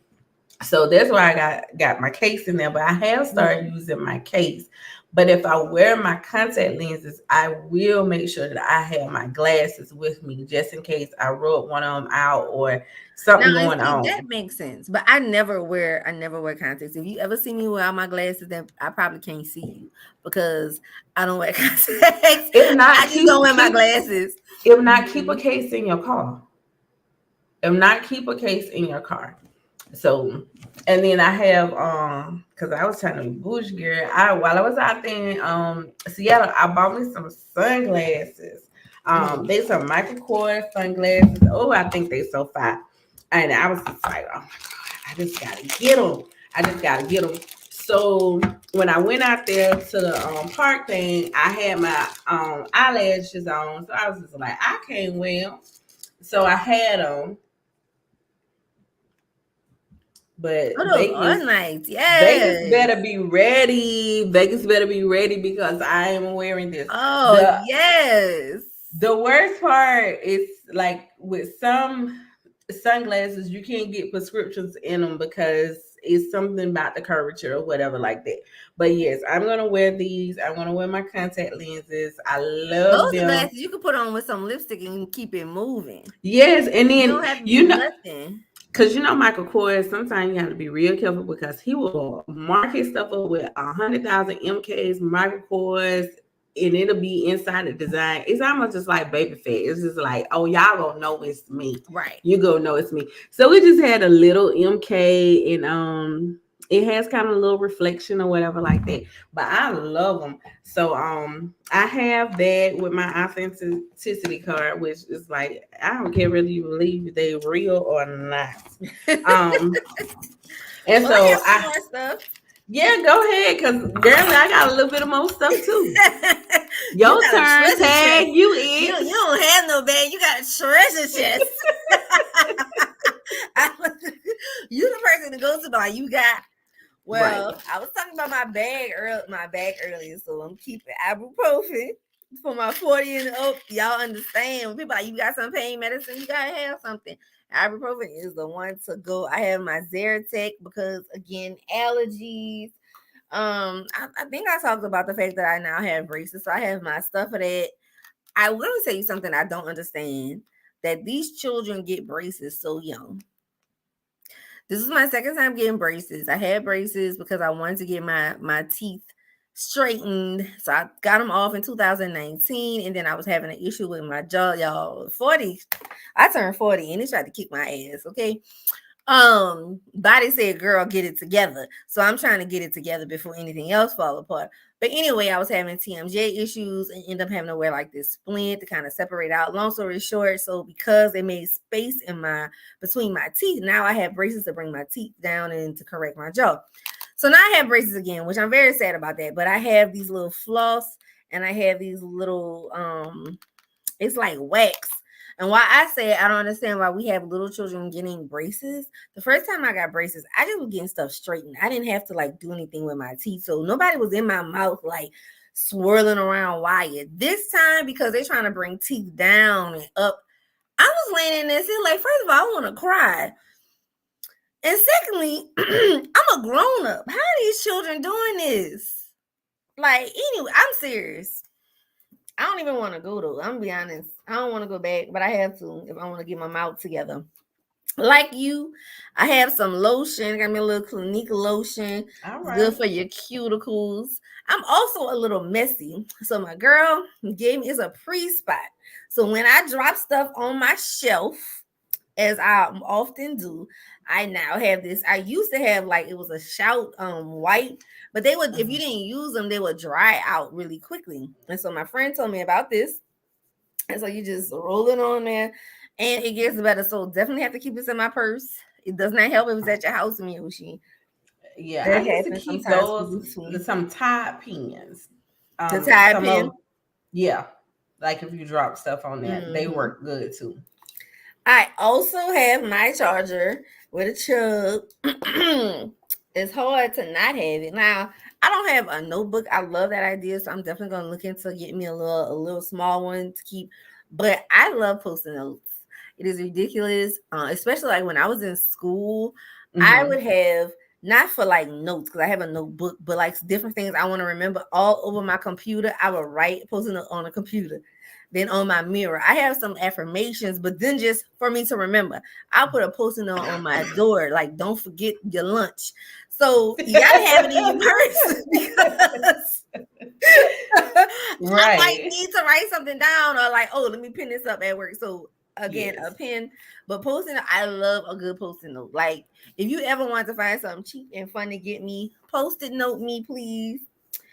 [SPEAKER 2] So that's why I got my case in there. But I have started
[SPEAKER 1] Mhm.
[SPEAKER 2] using my case. But if I wear my contact lenses, I will make sure that I have my glasses with me just in case I rub one of them out or
[SPEAKER 1] Now
[SPEAKER 2] something
[SPEAKER 1] and
[SPEAKER 2] going
[SPEAKER 1] see that
[SPEAKER 2] on.
[SPEAKER 1] makes sense, but I never wear contacts. If you ever see me without my glasses, then I probably can't see you because I don't wear contacts.
[SPEAKER 2] If
[SPEAKER 1] I
[SPEAKER 2] not,
[SPEAKER 1] just don't wear my
[SPEAKER 2] keep
[SPEAKER 1] glasses.
[SPEAKER 2] if not keep a
[SPEAKER 1] Mhm.
[SPEAKER 2] case in your car. If not keep a case in your car. So, and then I have because I was trying to be bush girl. While I was out there in Seattle, I bought me some sunglasses.
[SPEAKER 1] Mhm.
[SPEAKER 2] They some Michael Kors sunglasses. Oh, I think they so fine. And I was just like, oh my god, I just gotta get them. I just gotta get them. So when I went out there to the park thing, I had my eyelashes on. So I was just like, I can't wear them. So I had them, but
[SPEAKER 1] Oh, those are nice.
[SPEAKER 2] Vegas
[SPEAKER 1] Yes.
[SPEAKER 2] better be ready. Vegas better be ready because I am wearing this.
[SPEAKER 1] Oh,
[SPEAKER 2] The
[SPEAKER 1] yes.
[SPEAKER 2] the worst part is like with some sunglasses, you can't get prescriptions in them because it's something about the curvature or whatever like that. But yes, I'm gonna wear these. I'm gonna wear my contact lenses. I love
[SPEAKER 1] Those are
[SPEAKER 2] them.
[SPEAKER 1] glasses you could put on with some lipstick and keep it moving.
[SPEAKER 2] Yes, and
[SPEAKER 1] You
[SPEAKER 2] then
[SPEAKER 1] don't have to
[SPEAKER 2] you
[SPEAKER 1] do
[SPEAKER 2] know
[SPEAKER 1] nothing.
[SPEAKER 2] because you know Michael Kors, sometimes you have to be real careful because he will mark his stuff up with 100,000 MKs, Michael Kors, and it'll be inside the design. It's almost just like baby fat. It's just like, oh, y'all gonna know it's me.
[SPEAKER 1] Right.
[SPEAKER 2] You gonna know it's me. So we just had a little MK, and it has kind of a little reflection or whatever like that. But I love them. So I have that with my authenticity card, which is like I don't care whether you believe they real or not. Um, and
[SPEAKER 1] Well, I
[SPEAKER 2] so
[SPEAKER 1] have some more stuff.
[SPEAKER 2] yeah, go ahead, cause girl, I got a little bit of more stuff too.
[SPEAKER 1] You
[SPEAKER 2] Your
[SPEAKER 1] got a
[SPEAKER 2] turn,
[SPEAKER 1] treasure
[SPEAKER 2] tag
[SPEAKER 1] chest.
[SPEAKER 2] you
[SPEAKER 1] You
[SPEAKER 2] in.
[SPEAKER 1] don't have no bag. You got a treasure chest. I was- you the person to go to buy. You got.
[SPEAKER 2] Right.
[SPEAKER 1] Well, I was talking about my bag earlier, so I'm keeping ibuprofen for my 40 and up. Y'all understand when people like you got some pain medicine, you gotta have something. Ibuprofen is the one to go. I have my Zyrtec because again, allergies. I think I talked about the fact that I now have braces, so I have my stuff for that. I will tell you something I don't understand that these children get braces so young. This is my second time getting braces. I had braces because I wanted to get my teeth straightened. So I got them off in 2019 and then I was having an issue with my jaw, y'all. 40. I turned 40 and they tried to kick my ass, okay? Body said, girl, get it together. So I'm trying to get it together before anything else fall apart. But anyway, I was having TMJ issues and end up having to wear like this splint to kind of separate out. Long story short, so because they made space in my between my teeth, now I have braces to bring my teeth down and to correct my jaw. So now I have braces again, which I'm very sad about that. But I have these little floss and I have these little it's like wax. And why I say I don't understand why we have little children getting braces. The first time I got braces, I just was getting stuff straightened. I didn't have to like do anything with my teeth. So nobody was in my mouth like swirling around wire. This time, because they're trying to bring teeth down and up, I was laying in there saying, like, first of all, I want to cry. And secondly, I'm a grown up. How are these children doing this? Like, anyway, I'm serious. I don't even want to go though. I'm gonna be honest. I don't want to go back, but I have to if I want to get my mouth together. Like you, I have some lotion. Got me a little Clinique lotion.
[SPEAKER 2] All
[SPEAKER 1] It's good
[SPEAKER 2] right.
[SPEAKER 1] for your cuticles. I'm also a little messy. So my girl gave me, it's a pre-spot. So when I drop stuff on my shelf, as I often do, I now have this. I used to have like it was a shout wipe, but they would, if you
[SPEAKER 2] Uh-huh.
[SPEAKER 1] didn't use them, they would dry out really quickly. And so my friend told me about this. And so you just roll it on there and it gets better. So definitely have to keep this in my purse. It does not help if it's at your house, Miyoshi.
[SPEAKER 2] Yeah, I
[SPEAKER 1] That
[SPEAKER 2] used to
[SPEAKER 1] happens
[SPEAKER 2] keep
[SPEAKER 1] sometimes
[SPEAKER 2] those,
[SPEAKER 1] with me.
[SPEAKER 2] some Tide pins.
[SPEAKER 1] The Tide
[SPEAKER 2] Some
[SPEAKER 1] pen.
[SPEAKER 2] of, yeah, like if you drop stuff on that, they
[SPEAKER 1] Hmm.
[SPEAKER 2] work good too.
[SPEAKER 1] I also have my charger with a chug. It's hard to not have it. Now, I don't have a notebook. I love that idea, so I'm definitely gonna look into getting me a little small one to keep. But I love posting notes. It is ridiculous, especially like when I was in school. I
[SPEAKER 2] Hmm.
[SPEAKER 1] would have not for like notes because I have a notebook, but like different things I want to remember all over my computer. I would write posting it on a computer. Then on my mirror, I have some affirmations, but then just for me to remember, I'll put a post-it note on my door, like "Don't forget your lunch." So you gotta have it in your purse because I might
[SPEAKER 2] Right.
[SPEAKER 1] need to write something down or like, oh, let me pin this up at work. So again, a
[SPEAKER 2] Yes.
[SPEAKER 1] pen, but posting, I love a good post-it note. Like if you ever want to find something cheap and fun to get me, post-it note me, please.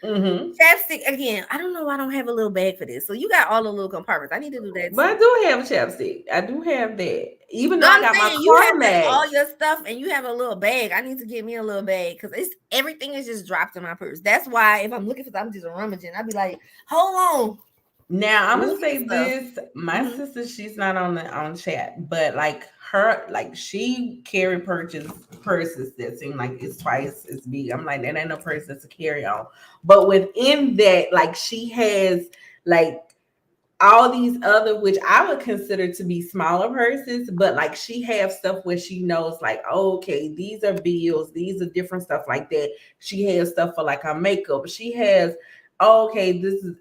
[SPEAKER 2] Hmm.
[SPEAKER 1] Chapstick again. I don't know why I don't have a little bag for this. So you got all the little compartments. I need to do that
[SPEAKER 2] But I
[SPEAKER 1] too.
[SPEAKER 2] do have chapstick. I do have that. Even though
[SPEAKER 1] No,
[SPEAKER 2] I
[SPEAKER 1] I'm
[SPEAKER 2] got my
[SPEAKER 1] saying you have like all
[SPEAKER 2] CarMax.
[SPEAKER 1] your stuff and you have a little bag. I need to get me a little bag because it's everything is just dropped in my purse. That's why if I'm looking for something, I'm just rummaging. I'd be like, hold on,
[SPEAKER 2] Now I'm gonna
[SPEAKER 1] look at
[SPEAKER 2] say
[SPEAKER 1] stuff.
[SPEAKER 2] this: my
[SPEAKER 1] Hmm.
[SPEAKER 2] sister, she's not on chat, but like her, like she carry purses that seem like it's twice as big. I'm like, that ain't no purse, that's a carry on. But within that, like she has like all these other, which I would consider to be smaller purses, but like she have stuff where she knows like, oh, okay, these are bills, these are different stuff like that. She has stuff for like her makeup. She has, oh, okay, this is,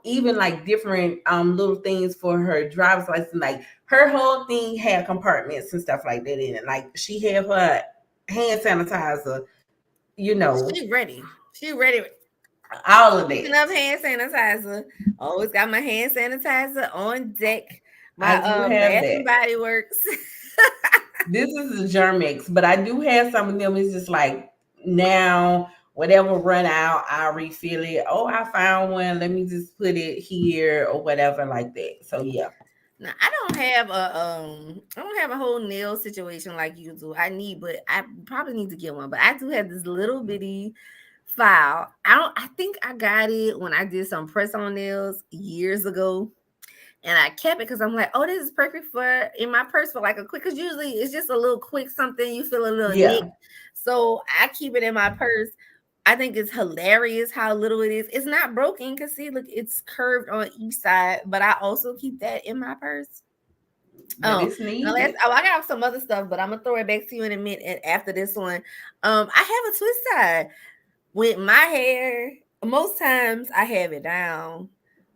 [SPEAKER 2] even like different little things for her driver's license. Like her whole thing had compartments and stuff like that in it. Like she have her hand sanitizer, you know,
[SPEAKER 1] She ready. She ready.
[SPEAKER 2] all of
[SPEAKER 1] Speaking
[SPEAKER 2] that.
[SPEAKER 1] of hand sanitizer, always got my hand sanitizer on deck. My
[SPEAKER 2] I do have
[SPEAKER 1] Bath and
[SPEAKER 2] that.
[SPEAKER 1] Body Works.
[SPEAKER 2] This is a Germix, but I do have some of them. It's just like now, whatever run out, I'll refill it. Oh, I found one. Let me just put it here or whatever like that. So yeah.
[SPEAKER 1] Now I don't have a whole nail situation like you do. But I probably need to get one. But I do have this little bitty file. I think I got it when I did some press on nails years ago. And I kept it because I'm like, oh, this is perfect for in my purse for like a quick, because usually it's just a little quick something, you feel a little nick.
[SPEAKER 2] Yeah.
[SPEAKER 1] So I keep it in my purse. I think it's hilarious how little it is. It's not broken because see, look, it's curved on each side, but I also keep that in my purse.
[SPEAKER 2] But
[SPEAKER 1] Oh,
[SPEAKER 2] it's
[SPEAKER 1] now
[SPEAKER 2] needed.
[SPEAKER 1] I got some other stuff, but I'm gonna throw it back to you in a minute after this one. I have a twist tie with my hair. Most times I have it down,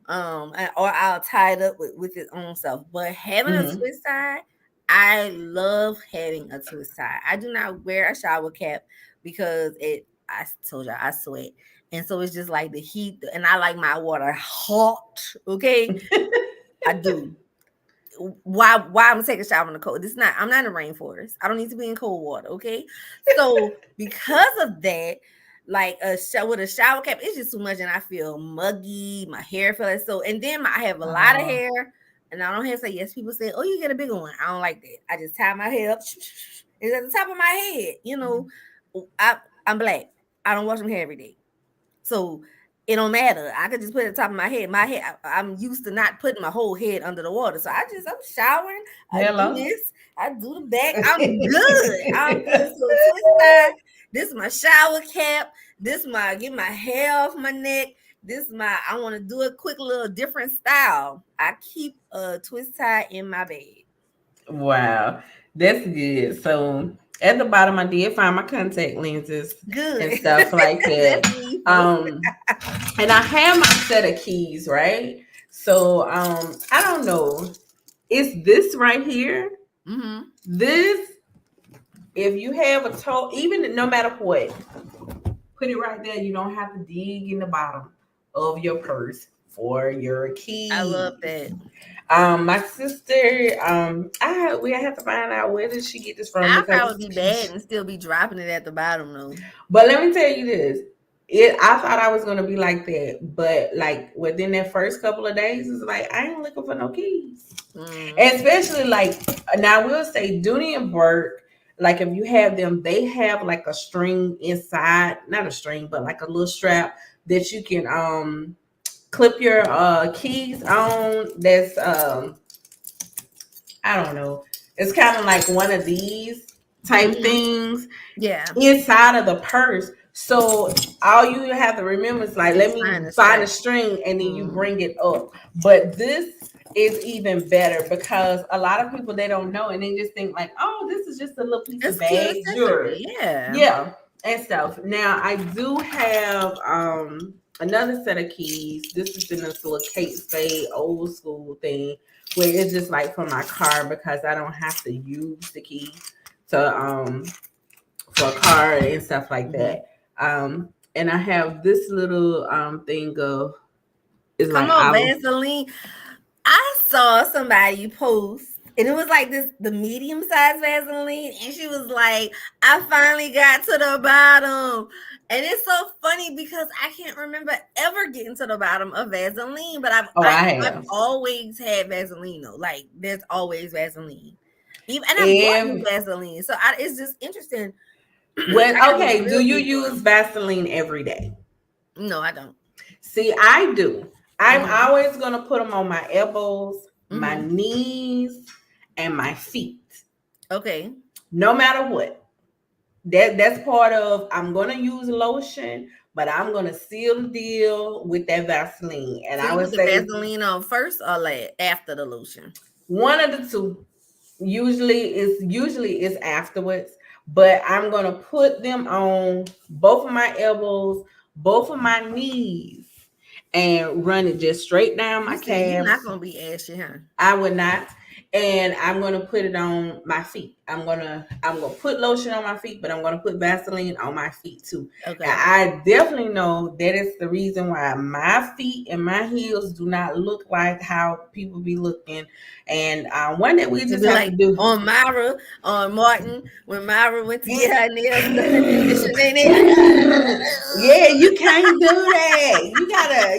[SPEAKER 1] or I'll tie it up with its own self. But having a
[SPEAKER 2] Hmm.
[SPEAKER 1] twist tie, I love having a twist tie. I do not wear a shower cap because it. I told you I sweat, and so it's just like the heat, and I like my water hot. Okay, I do. Why I'm gonna take a shower in the cold? This is not, I'm not in the rainforest. I don't need to be in cold water. Okay. So because of that, like a shower with a shower cap, it's just too much and I feel muggy. My hair feels like so, and then I have a lot of
[SPEAKER 2] Oh,
[SPEAKER 1] hair and I don't have to say yes. People say, oh, you get a bigger one. I don't like that. I just tie my hair up. It's at the top of my head. I'm black. I don't wash my hair every day. So it don't matter. I could just put it at the top of my head. My head, I'm used to not putting my whole head under the water. So I'm showering. I do
[SPEAKER 2] hello.
[SPEAKER 1] this. I do the back. I'm good. I'm good. So twist tie. This is my shower cap. This my get my hair off my neck. This my I want to do a quick little different style. I keep a twist tie in my bag.
[SPEAKER 2] Wow, that's good. So at the bottom, I did find my contact lenses and
[SPEAKER 1] Good.
[SPEAKER 2] stuff like
[SPEAKER 1] That's
[SPEAKER 2] that.
[SPEAKER 1] needful.
[SPEAKER 2] Um, and I have my set of keys, right? So I don't know. Is this right here?
[SPEAKER 1] Mm-hmm.
[SPEAKER 2] This, if you have a toe, even no matter what, put it right there. You don't have to dig in the bottom of your purse for your
[SPEAKER 1] I love
[SPEAKER 2] keys.
[SPEAKER 1] that.
[SPEAKER 2] My sister, we have to find out where did she get this from
[SPEAKER 1] I'll
[SPEAKER 2] because
[SPEAKER 1] probably be bad and still be dropping it at the bottom though.
[SPEAKER 2] but let me tell you this. I thought I was gonna be like that, but like within that first couple of days, it's like I ain't looking for no keys.
[SPEAKER 1] Mm.
[SPEAKER 2] And especially like now we'll say Dooney and Burke, like if you have them, they have like a string inside, not a string, but like a little strap that you can clip your keys on. That's I don't know. It's kind of like one of these type
[SPEAKER 1] Mm-hmm.
[SPEAKER 2] things
[SPEAKER 1] Yeah.
[SPEAKER 2] inside of the purse. So all you have to remember is like, let
[SPEAKER 1] It's
[SPEAKER 2] me
[SPEAKER 1] fine to
[SPEAKER 2] find a
[SPEAKER 1] strap.
[SPEAKER 2] string and then you
[SPEAKER 1] Mm.
[SPEAKER 2] bring it up. But this is even better because a lot of people they don't know and they just think like, oh, this is just a little piece of
[SPEAKER 1] It's cute
[SPEAKER 2] bag jewelry.
[SPEAKER 1] accessory. Yeah.
[SPEAKER 2] Yeah, and stuff. Now I do have another set of keys. This is in this little Kate Spade old school thing where it's just like for my car because I don't have to use the key to for a car and stuff like
[SPEAKER 1] Mm-hmm.
[SPEAKER 2] that. And I have this little thing of it's
[SPEAKER 1] Come
[SPEAKER 2] like
[SPEAKER 1] on,
[SPEAKER 2] olive.
[SPEAKER 1] Vaseline. I saw somebody post, and it was like this the medium sized Vaseline, and she was like, "I finally got to the bottom." And it's so funny because I can't remember ever getting to the bottom of Vaseline, but
[SPEAKER 2] Oh, I
[SPEAKER 1] I've
[SPEAKER 2] have.
[SPEAKER 1] always had Vaseline though. Like there's always Vaseline. Even and I bought new
[SPEAKER 2] If
[SPEAKER 1] Vaseline, so it's just interesting. I
[SPEAKER 2] well,
[SPEAKER 1] got a
[SPEAKER 2] okay, do
[SPEAKER 1] real
[SPEAKER 2] you
[SPEAKER 1] big
[SPEAKER 2] use
[SPEAKER 1] one.
[SPEAKER 2] Vaseline every day?
[SPEAKER 1] No, I don't.
[SPEAKER 2] See, I do. I'm
[SPEAKER 1] Mm-hmm.
[SPEAKER 2] always gonna put them on my elbows, my
[SPEAKER 1] Mm-hmm.
[SPEAKER 2] knees, and my feet,
[SPEAKER 1] Okay.
[SPEAKER 2] no matter what. That's part of. I'm gonna use lotion, but I'm gonna seal the deal with that Vaseline. And
[SPEAKER 1] So
[SPEAKER 2] I
[SPEAKER 1] you
[SPEAKER 2] would
[SPEAKER 1] put the
[SPEAKER 2] say
[SPEAKER 1] Vaseline on first or after the lotion?
[SPEAKER 2] one of the two. Usually it's afterwards, but I'm gonna put them on both of my elbows, both of my knees, and run it just straight down
[SPEAKER 1] You
[SPEAKER 2] my
[SPEAKER 1] said you're not
[SPEAKER 2] calves.
[SPEAKER 1] gonna be ashy, huh?
[SPEAKER 2] I would not. And I'm gonna put it on my feet. I'm gonna put lotion on my feet, but I'm gonna put Vaseline on my feet too. And
[SPEAKER 1] Okay.
[SPEAKER 2] I definitely know that is the reason why my feet and my heels do not look like how people be looking. And one that we
[SPEAKER 1] It'd
[SPEAKER 2] just
[SPEAKER 1] be
[SPEAKER 2] have to
[SPEAKER 1] like
[SPEAKER 2] do.
[SPEAKER 1] on Myra, on Martin, when Myra went to get her nails done and
[SPEAKER 2] Yeah, you can't do that.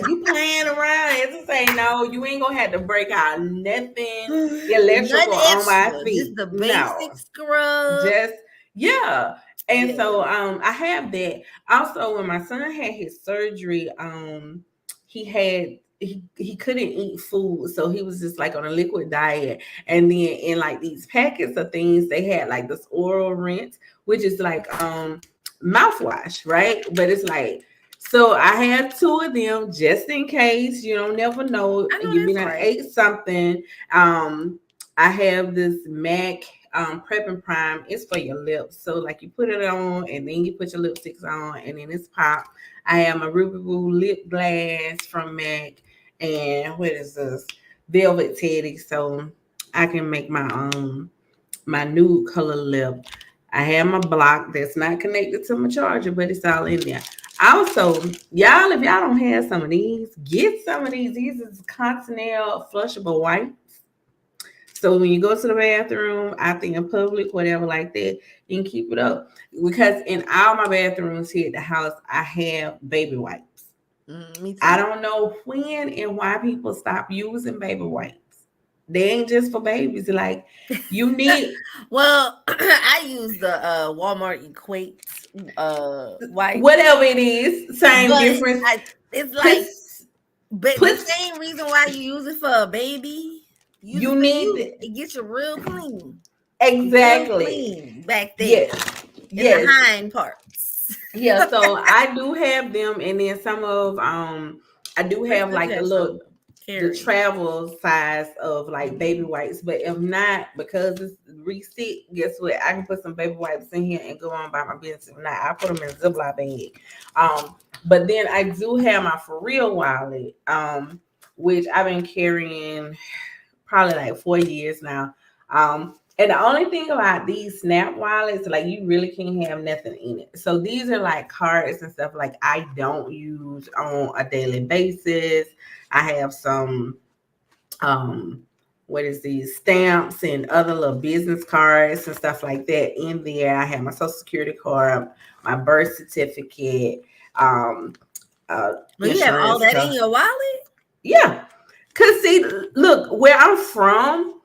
[SPEAKER 2] You playing around and to say no, you ain't gonna have to break out nothing
[SPEAKER 1] none
[SPEAKER 2] electrical on
[SPEAKER 1] extra,
[SPEAKER 2] my
[SPEAKER 1] just
[SPEAKER 2] feet.
[SPEAKER 1] the
[SPEAKER 2] No.
[SPEAKER 1] basic scrub.
[SPEAKER 2] Just yeah. And
[SPEAKER 1] Yeah.
[SPEAKER 2] so I have that. Also when my son had his surgery, he couldn't eat food, so he was just like on a liquid diet. And then in like these packets of things, they had like this oral rinse, which is like mouthwash, right? But it's like so I have two of them just in case. You don't never know.
[SPEAKER 1] I know
[SPEAKER 2] You be
[SPEAKER 1] that's
[SPEAKER 2] done
[SPEAKER 1] right.
[SPEAKER 2] ate something. I have this MAC prep and prime. It's for your lips. So like you put it on and then you put your lipsticks on and then it's pop. I have my Ruby Woo lip glass from MAC and what is this? Velvet Teddy. So I can make my nude color lip. I have my block that's not connected to my charger, but it's all in there. Also, y'all, if y'all don't have some of these, get some of these. These is Continental flushable white. So when you go to the bathroom, I think in public, whatever like that, you can keep it up. Because in all my bathrooms here at the house, I have baby wipes.
[SPEAKER 1] Me
[SPEAKER 2] I
[SPEAKER 1] too.
[SPEAKER 2] don't know when and why people stop using baby wipes. They ain't just for babies. Like you need
[SPEAKER 1] Well, I use the Walmart Equate wipes,
[SPEAKER 2] whatever it is, same
[SPEAKER 1] but
[SPEAKER 2] difference.
[SPEAKER 1] it's
[SPEAKER 2] Put
[SPEAKER 1] like but
[SPEAKER 2] put
[SPEAKER 1] the same reason why you use it for a baby, use it
[SPEAKER 2] you
[SPEAKER 1] for
[SPEAKER 2] need
[SPEAKER 1] you. It gets you real
[SPEAKER 2] exactly.
[SPEAKER 1] clean back there
[SPEAKER 2] Yes.
[SPEAKER 1] in the
[SPEAKER 2] Yes.
[SPEAKER 1] hind parts.
[SPEAKER 2] Yeah, so I do have them, and then some of I do
[SPEAKER 1] That's
[SPEAKER 2] have
[SPEAKER 1] good to
[SPEAKER 2] like the
[SPEAKER 1] have some
[SPEAKER 2] look the
[SPEAKER 1] carry.
[SPEAKER 2] travel size of like baby
[SPEAKER 1] Mhm.
[SPEAKER 2] wipes. But if not, because it's reset, guess what? I can put some baby wipes in here and go on by my business. If not, I put them in a Ziploc bag. But then I do have my for real wallet, which I've been carrying probably like 4 years now. And the only thing about these Snap wallets, like you really can't have nothing in it. So these are like cards and stuff like I don't use on a daily basis. I have some um what is these stamps and other little business cards and stuff like that in there. I have my social security card, my birth certificate, um
[SPEAKER 1] Well, you have all
[SPEAKER 2] insurance
[SPEAKER 1] that in
[SPEAKER 2] card.
[SPEAKER 1] your wallet?
[SPEAKER 2] Yeah. Cause see, look, where I'm from,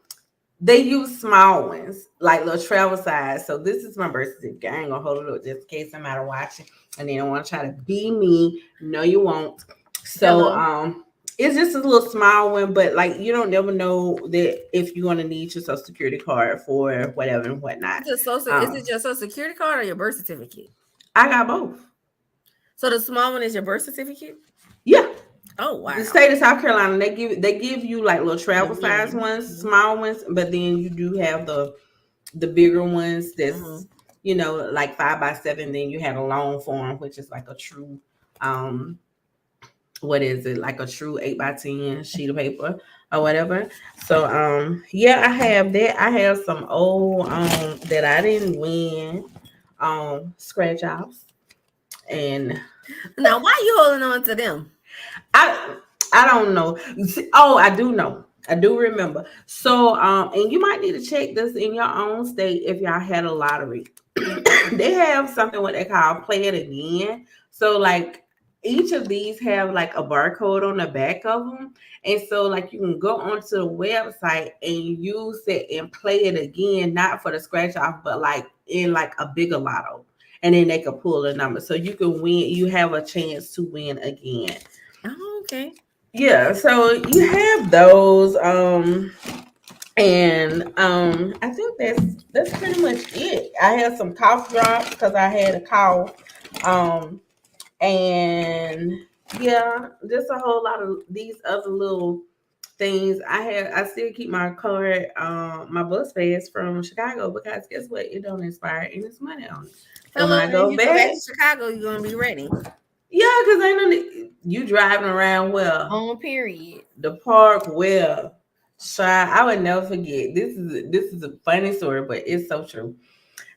[SPEAKER 2] they use small ones, like little travel size. So this is my birth certificate. I ain't gonna hold it up just in case somebody watching and they don't want to try to be me. No, you won't. So
[SPEAKER 1] Hello.
[SPEAKER 2] it's just a little small one, but like you don't never know that if you're gonna need your social security card for whatever and whatnot.
[SPEAKER 1] Is
[SPEAKER 2] Um,
[SPEAKER 1] it your social security card or your birth certificate?
[SPEAKER 2] I got both.
[SPEAKER 1] So the small one is your birth certificate?
[SPEAKER 2] Yeah.
[SPEAKER 1] Oh
[SPEAKER 2] The
[SPEAKER 1] wow.
[SPEAKER 2] state of South Carolina, they give you like little
[SPEAKER 1] The
[SPEAKER 2] travel size
[SPEAKER 1] mini.
[SPEAKER 2] ones, small ones, but then you do have the bigger ones
[SPEAKER 1] Mm-hmm.
[SPEAKER 2] that's like 5 by 7. Then you have a long form, which is like a true um what is it, like a true 8 by 10 sheet of paper or whatever. So yeah, I have that. I have some old that I didn't win scratch offs, and
[SPEAKER 1] Now, why you holding on to them?
[SPEAKER 2] I I don't know. Oh, I do know. I do remember. So and you might need to check this in your own state if y'all had a lottery. They have something what they call play it again. So like each of these have like a barcode on the back of them. And so like you can go onto the website and use it and play it again, not for the scratch off, but like in like a bigger lotto. And then they can pull a number. So you can win, you have a chance to win again.
[SPEAKER 1] Oh, okay.
[SPEAKER 2] Yeah, so you have those. And I think that's pretty much it. I had some cough drops because I had a cough. Um, and yeah, just a whole lot of these other little things. I still keep my card, my bus pass from Chicago because guess what? It don't expire and it's money on it. So when
[SPEAKER 1] Hello.
[SPEAKER 2] I
[SPEAKER 1] When
[SPEAKER 2] go
[SPEAKER 1] you go back
[SPEAKER 2] back,
[SPEAKER 1] to Chicago, you're gonna be ready.
[SPEAKER 2] yeah, because I know you driving around well.
[SPEAKER 1] On period.
[SPEAKER 2] The park well. Shy, I would never forget. This is a funny story, but it's so true.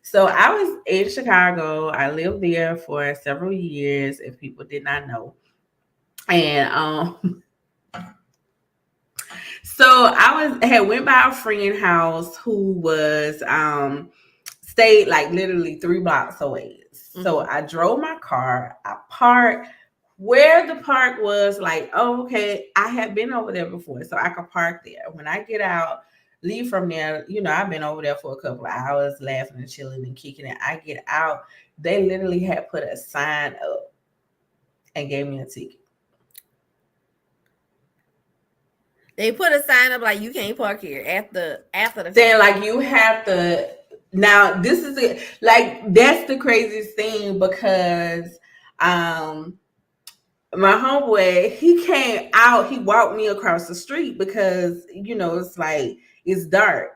[SPEAKER 2] So I was in Chicago. I lived there for several years, if people did not know. And so I had went by a friend house who was stayed like literally 3 blocks away. So
[SPEAKER 1] Mm-hmm.
[SPEAKER 2] I drove my car, I parked where the park was, like, oh, okay, I had been over there before, so I could park there. When I get out, leave from there, I've been over there for a couple of hours, laughing and chilling and kicking it. I get out, they literally had put a sign up and gave me a ticket.
[SPEAKER 1] They put a sign up like you can't park here after the
[SPEAKER 2] Saying
[SPEAKER 1] fact.
[SPEAKER 2] like you have to now this is it, like that's the craziest thing because um my homeboy, he came out, he walked me across the street because, it's like, it's dark.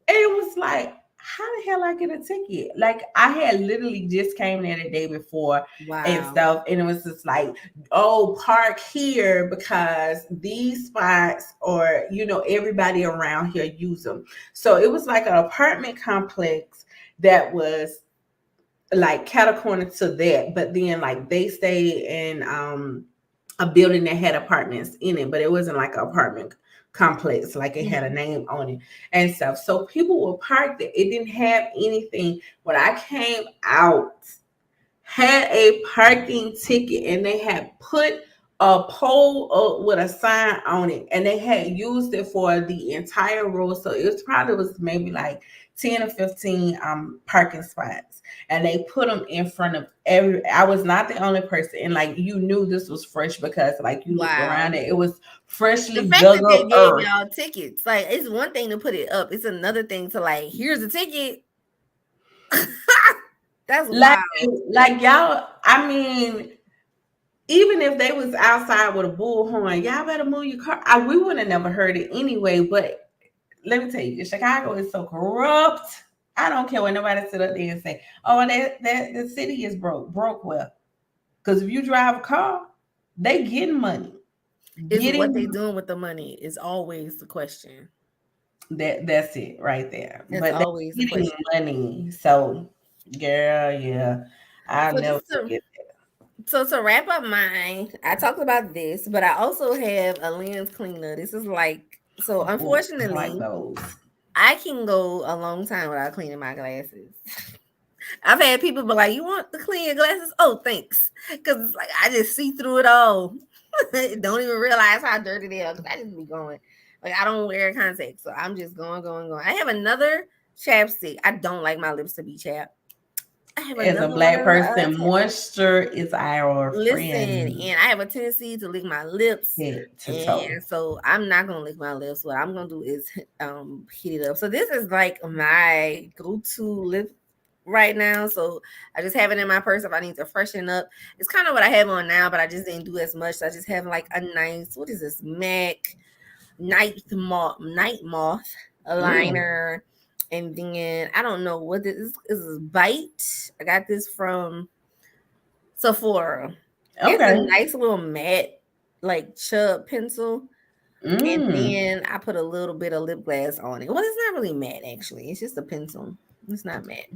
[SPEAKER 2] And it was like, how the hell I get a ticket? Like, I had literally just came there the day before and
[SPEAKER 1] Wow.
[SPEAKER 2] stuff. And it was just like, oh, park here because these spots or, everybody around here use them. So it was like an apartment complex that was like catacorner to that. But then, like, they stayed in, a building that had apartments in it, but it wasn't like an apartment complex, like it had a
[SPEAKER 1] Mm-hmm.
[SPEAKER 2] name on it and stuff. So people were parked there. It didn't have anything. When I came out, had a parking ticket and they had put a pole up with a sign on it and they had used it for the entire road. So it was probably was maybe like 10 or 15 parking spots. And they put them in front of every I was not the only person. And like you knew this was fresh because like you looked around
[SPEAKER 1] Wow.
[SPEAKER 2] it was
[SPEAKER 1] The
[SPEAKER 2] freshly
[SPEAKER 1] fact
[SPEAKER 2] dug
[SPEAKER 1] that they
[SPEAKER 2] up
[SPEAKER 1] gave
[SPEAKER 2] earth.
[SPEAKER 1] y'all tickets, like it's one thing to put it up, it's another thing to like, here's a ticket. That's
[SPEAKER 2] Like
[SPEAKER 1] wild.
[SPEAKER 2] like y'all, I mean, even if they was outside with a bullhorn, y'all better move your car. We would have never heard it anyway. But let me tell you, Chicago is so corrupt. I don't care what nobody sit up there and say, "Oh, that the city is broke." Broke well, because if you drive a car, they getting money,
[SPEAKER 1] Is what they
[SPEAKER 2] getting
[SPEAKER 1] doing with the money is always the question.
[SPEAKER 2] That's it right there.
[SPEAKER 1] It's
[SPEAKER 2] But they're
[SPEAKER 1] always a
[SPEAKER 2] getting
[SPEAKER 1] question.
[SPEAKER 2] money, so girl, yeah, I'll
[SPEAKER 1] So
[SPEAKER 2] never
[SPEAKER 1] just to
[SPEAKER 2] forget.
[SPEAKER 1] to wrap up mine, I talked about this, but I also have a lens cleaner. This is like, so
[SPEAKER 2] Oh, I like
[SPEAKER 1] unfortunately,
[SPEAKER 2] those.
[SPEAKER 1] I can go a long time without cleaning my glasses. I've had people be like, "You want to clean your glasses?" Oh, thanks, because it's like I just see through it all. Don't even realize how dirty they are because I just be going. Like I don't wear contacts, so I'm just going, going, going. I have another chapstick. I don't like my lips to be chapped. I have
[SPEAKER 2] As a
[SPEAKER 1] another one
[SPEAKER 2] black
[SPEAKER 1] of the
[SPEAKER 2] person, moisture is our
[SPEAKER 1] listen,
[SPEAKER 2] friend.
[SPEAKER 1] and I have a tendency to lick my lips,
[SPEAKER 2] Head to toe.
[SPEAKER 1] and so I'm not gonna lick my lips. What I'm gonna do is heat it up. So this is like my go-to lip right now. So I just have it in my purse if I need to freshen up. It's kind of what I have on now, but I just didn't do as much. So I just have like a nice, what is this, MAC night moth
[SPEAKER 2] Mm,
[SPEAKER 1] liner, and then I don't know what this is. This is Bite. I got this from Sephora. It's a
[SPEAKER 2] okay.
[SPEAKER 1] nice little matte, like chub pencil. And
[SPEAKER 2] Mm,
[SPEAKER 1] then I put a little bit of lip gloss on it. Well, it's not really matte actually. It's just a pencil. It's not matte.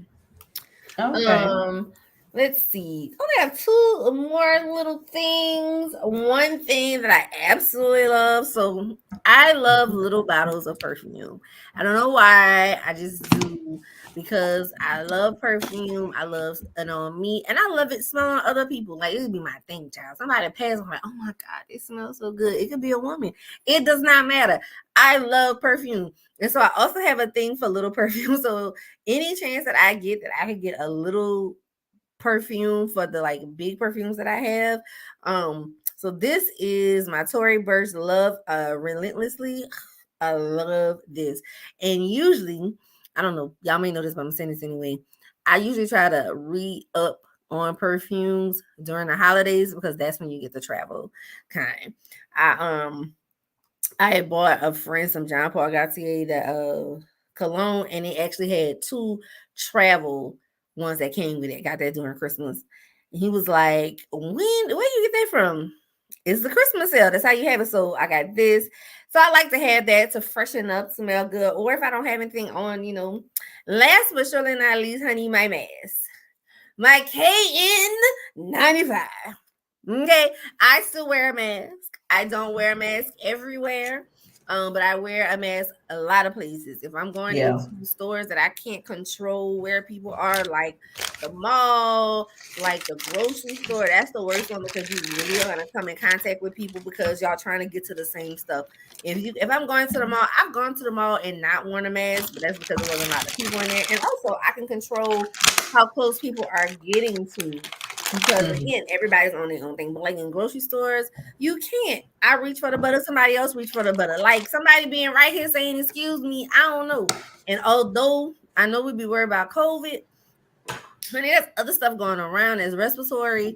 [SPEAKER 2] okay.
[SPEAKER 1] Um, let's see. I only have two more little things. One thing that I absolutely love. So I love little bottles of perfume. I don't know why. I just do because I love perfume. I love it on me, and I love it smelling on other people. Like it would be my thing, child. Somebody passes, I'm like, oh my god, it smells so good. It could be a woman. It does not matter. I love perfume. And so I also have a thing for little perfume. So any chance that I get that I could get a little perfume for the like big perfumes that I have. So this is my Tory Burch Love Relentlessly. I love this. And usually, I don't know, y'all may know this, but I'm saying this anyway. I usually try to re up on perfumes during the holidays because that's when you get the travel kind. I had bought a friend some John Paul Gaultier that cologne, and it actually had two travel ones that came with it. Got that during Christmas. And he was like, where you get that from? It's the Christmas sale. That's how you have it. So I got this. So I like to have that to freshen up, smell good. Or if I don't have anything on, last but surely not least, honey, my mask. My KN95. Okay, I still wear a mask. I don't wear a mask everywhere, but I wear a mask a lot of places. If I'm going
[SPEAKER 2] Yeah.
[SPEAKER 1] into stores that I can't control where people are, like the mall, like the grocery store, that's the worst one because you really are gonna come in contact with people because y'all trying to get to the same stuff. If I'm going to the mall, I've gone to the mall and not worn a mask, but that's because there wasn't a lot of people in there, and also I can control how close people are getting to because
[SPEAKER 2] Mhm.
[SPEAKER 1] again, everybody's on their own thing. But like in grocery stores, you can't. I reach for the butter, somebody else reach for the butter. Like somebody being right here saying, "Excuse me," I don't know. And although I know we be worried about COVID, honey, there's other stuff going around. There's respiratory.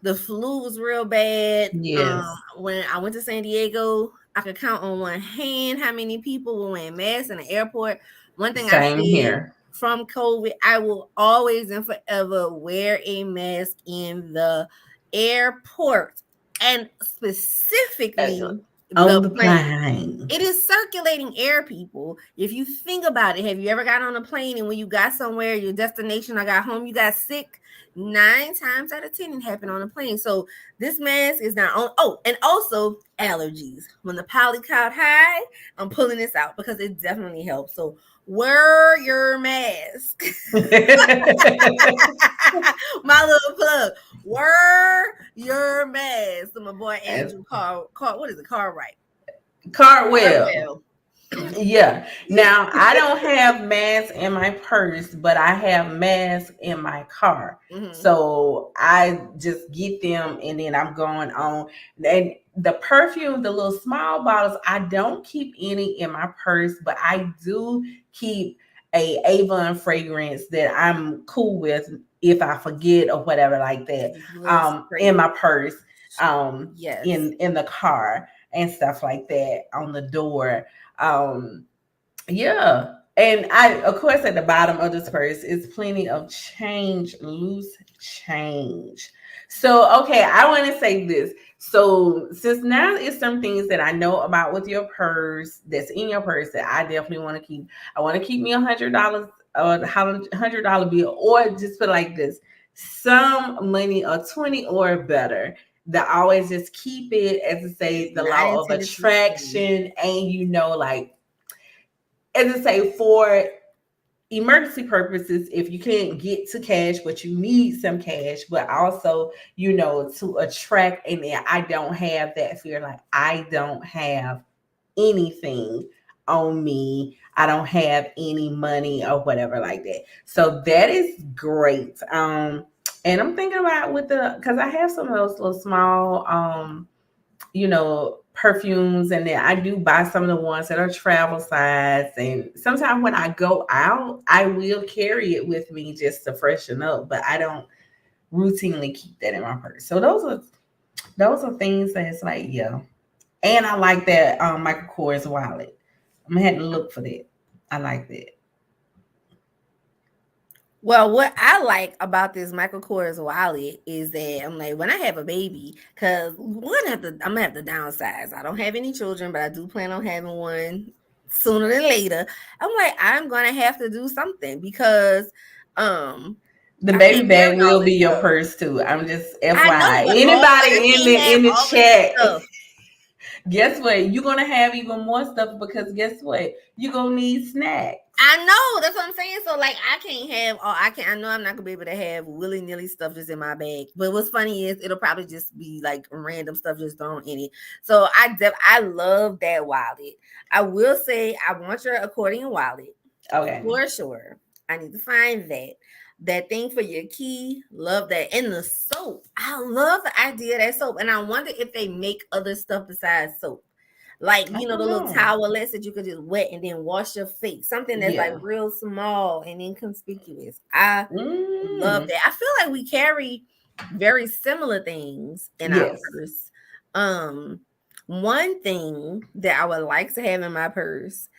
[SPEAKER 1] The flu was real bad.
[SPEAKER 2] Yes.
[SPEAKER 1] When I went to San Diego, I could count on one hand how many people were wearing masks in the airport. One thing I
[SPEAKER 2] Same
[SPEAKER 1] said
[SPEAKER 2] here.
[SPEAKER 1] from COVID, I will always and forever wear a mask in the airport and
[SPEAKER 2] Uh,
[SPEAKER 1] specifically
[SPEAKER 2] On
[SPEAKER 1] the
[SPEAKER 2] the
[SPEAKER 1] plane.
[SPEAKER 2] plane.
[SPEAKER 1] It is circulating air, people. If you think about it, have you ever got on a plane and when you got somewhere, your destination, I got home, you got sick? 9 times out of 10, it happened on a plane. So this mask is not on. Oh, and also allergies. When the poly count high, I'm pulling this out because it definitely helps. So wear your mask. My little plug. Wear your mask. So my boy
[SPEAKER 2] And
[SPEAKER 1] Andrew Car what is it? Cartwright.
[SPEAKER 2] Cartwheel.
[SPEAKER 1] Cartwell.
[SPEAKER 2] Yeah.
[SPEAKER 1] Yeah.
[SPEAKER 2] Now I don't have masks in my purse, but I have masks in my car.
[SPEAKER 1] Hmm.
[SPEAKER 2] So I just get them and then I'm going on. And the perfume, the little small bottles, I don't keep any in my purse, but I do keep a Avon fragrance that I'm cool with if I forget or whatever like that.
[SPEAKER 1] Just a little
[SPEAKER 2] In
[SPEAKER 1] spray.
[SPEAKER 2] my purse,
[SPEAKER 1] Yes.
[SPEAKER 2] in the car and stuff like that on the door. um yeah. And I, of course, at the bottom of this purse is plenty of change, loose change. So, okay, I want to say this. So, since now is some things that I know about with your purse, that's in your purse that I definitely want to keep. I want to keep me $100, $100 bill, or just put it like this: some money, or 20 or better. That always just keep it, as I say,
[SPEAKER 1] It's
[SPEAKER 2] the
[SPEAKER 1] not
[SPEAKER 2] law of
[SPEAKER 1] intended to spend.
[SPEAKER 2] attraction, and like, as I say, for emergency purposes, if you can't get to cash but you need some cash, but also, to attract. And then I don't have that fear, like I don't have anything on me, I don't have any money or whatever like that. So that is great. And I'm thinking about, with the, because I have some of those little small perfumes, and then I do buy some of the ones that are travel size. And sometimes when I go out, I will carry it with me just to freshen up, but I don't routinely keep that in my purse. So those are things that's like, yeah. And I like that Michael Kors wallet. I'm gonna have to look for that. I like that.
[SPEAKER 1] Well, what I like about this Michael Kors wallet is that I'm like, when I have a baby, because I'm gonna have to downsize. I don't have any children, but I do plan on having one sooner than later. I'm like, I'm gonna have to do something because
[SPEAKER 2] The
[SPEAKER 1] I
[SPEAKER 2] baby
[SPEAKER 1] can't carry
[SPEAKER 2] bag
[SPEAKER 1] all
[SPEAKER 2] will be
[SPEAKER 1] this
[SPEAKER 2] your
[SPEAKER 1] stuff.
[SPEAKER 2] purse too. I'm just
[SPEAKER 1] I know,
[SPEAKER 2] FYI.
[SPEAKER 1] but Lord, I
[SPEAKER 2] Anybody in
[SPEAKER 1] can't
[SPEAKER 2] the
[SPEAKER 1] have
[SPEAKER 2] in the
[SPEAKER 1] all of this
[SPEAKER 2] chat,
[SPEAKER 1] stuff.
[SPEAKER 2] guess what? You're gonna have even more stuff, because guess what? You're gonna need snacks.
[SPEAKER 1] I know, that's what I'm saying. So like, I can't have all. I know I'm not gonna be able to have willy nilly stuff just in my bag. But what's funny is it'll probably just be like random stuff just thrown in it. So I love that wallet. I will say I want your accordion wallet
[SPEAKER 2] Okay.
[SPEAKER 1] for sure. I need to find that. That thing for your key, love that. And the soap, I love the idea of that soap. And I wonder if they make other stuff besides soap. Like,
[SPEAKER 2] I
[SPEAKER 1] the
[SPEAKER 2] don't
[SPEAKER 1] little
[SPEAKER 2] know.
[SPEAKER 1] towelettes that you could just wet and then wash your face. Something that's like
[SPEAKER 2] Yeah.
[SPEAKER 1] real small and inconspicuous. I love
[SPEAKER 2] Mm.
[SPEAKER 1] that. I feel like we carry very similar things in our
[SPEAKER 2] Yes.
[SPEAKER 1] purse. Um, One thing that I would like to have in my purse,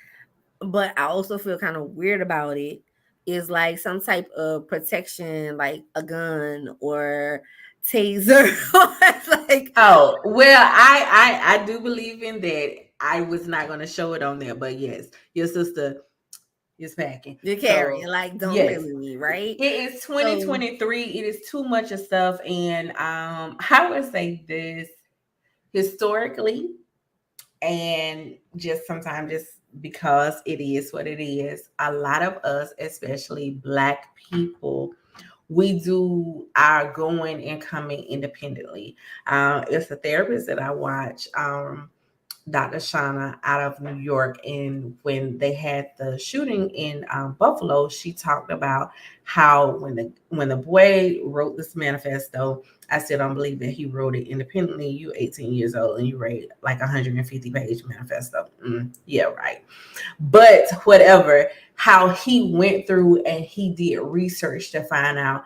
[SPEAKER 1] but I also feel kind of weird about it, is like some type of protection, like a gun or taser. Like,
[SPEAKER 2] Oh, well, I do believe in that. I was not going to show it on there, but yes, your sister is packing.
[SPEAKER 1] you're carrying,
[SPEAKER 2] So
[SPEAKER 1] like, don't play
[SPEAKER 2] yes,
[SPEAKER 1] with me,
[SPEAKER 2] it
[SPEAKER 1] right?
[SPEAKER 2] is
[SPEAKER 1] So
[SPEAKER 2] 2023. It is too much of stuff, and I would say this historically, and just sometimes, just because it is what it is. A lot of us, especially Black people, we do our going and coming independently. It's a therapist that I watch, Dr. Shauna out of New York, and when they had the shooting in Buffalo, she talked about how when the boy wrote this manifesto, I still don't believe that he wrote it independently. You 18 years old and you write like 150-page manifesto. Yeah, right. But whatever, how he went through and he did research to find out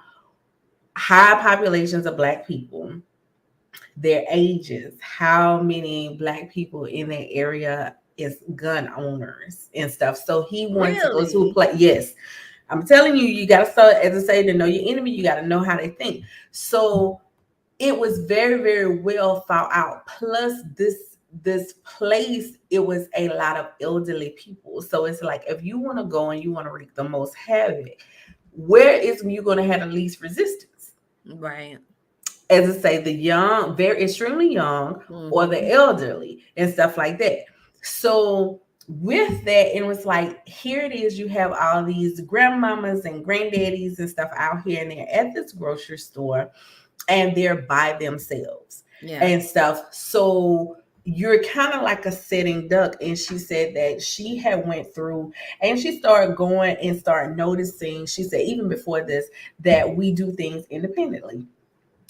[SPEAKER 2] high populations of Black people, their ages, how many Black people in that area is gun owners and stuff. So he wanted to go to a
[SPEAKER 1] really,
[SPEAKER 2] place. Yes, I'm telling you, you got to start, as I say, to know your enemy, you got to know how they think. So it was very, very well thought out. Plus, this place, it was a lot of elderly people. So it's like, if you want to go and you want to wreak the most havoc, where is you going to have the least resistance?
[SPEAKER 1] right?
[SPEAKER 2] As I say, the young, very extremely young, or the
[SPEAKER 1] Hmm.
[SPEAKER 2] elderly and stuff like that. So with that, it was like, here it is, you have all these grandmamas and granddaddies and stuff out here, and they're at this grocery store and they're by themselves
[SPEAKER 1] Yeah,
[SPEAKER 2] and stuff. So you're kind of like a sitting duck. And she said that she had went through and she started going and started noticing, she said, even before this, that we do things independently.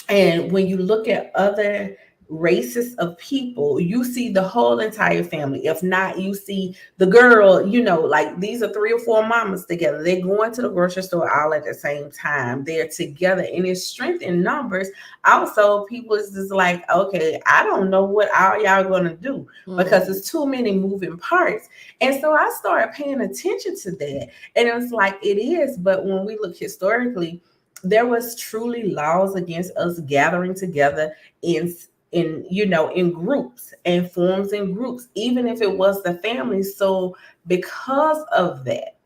[SPEAKER 2] And when you look at other races of people, you see the whole entire family. If not, you see the girl, like these are three or four mamas together. They're going to the grocery store all at the same time. They're together, and it's strength in numbers. Also, people is just like, okay, I don't know what all y'all gonna do because
[SPEAKER 1] Mm-hmm.
[SPEAKER 2] there's too many moving parts. And so I started paying attention to that. And it was like it is, but when we look historically, there was truly laws against us gathering together in in groups and forms in groups, even if it was the family. So because of that,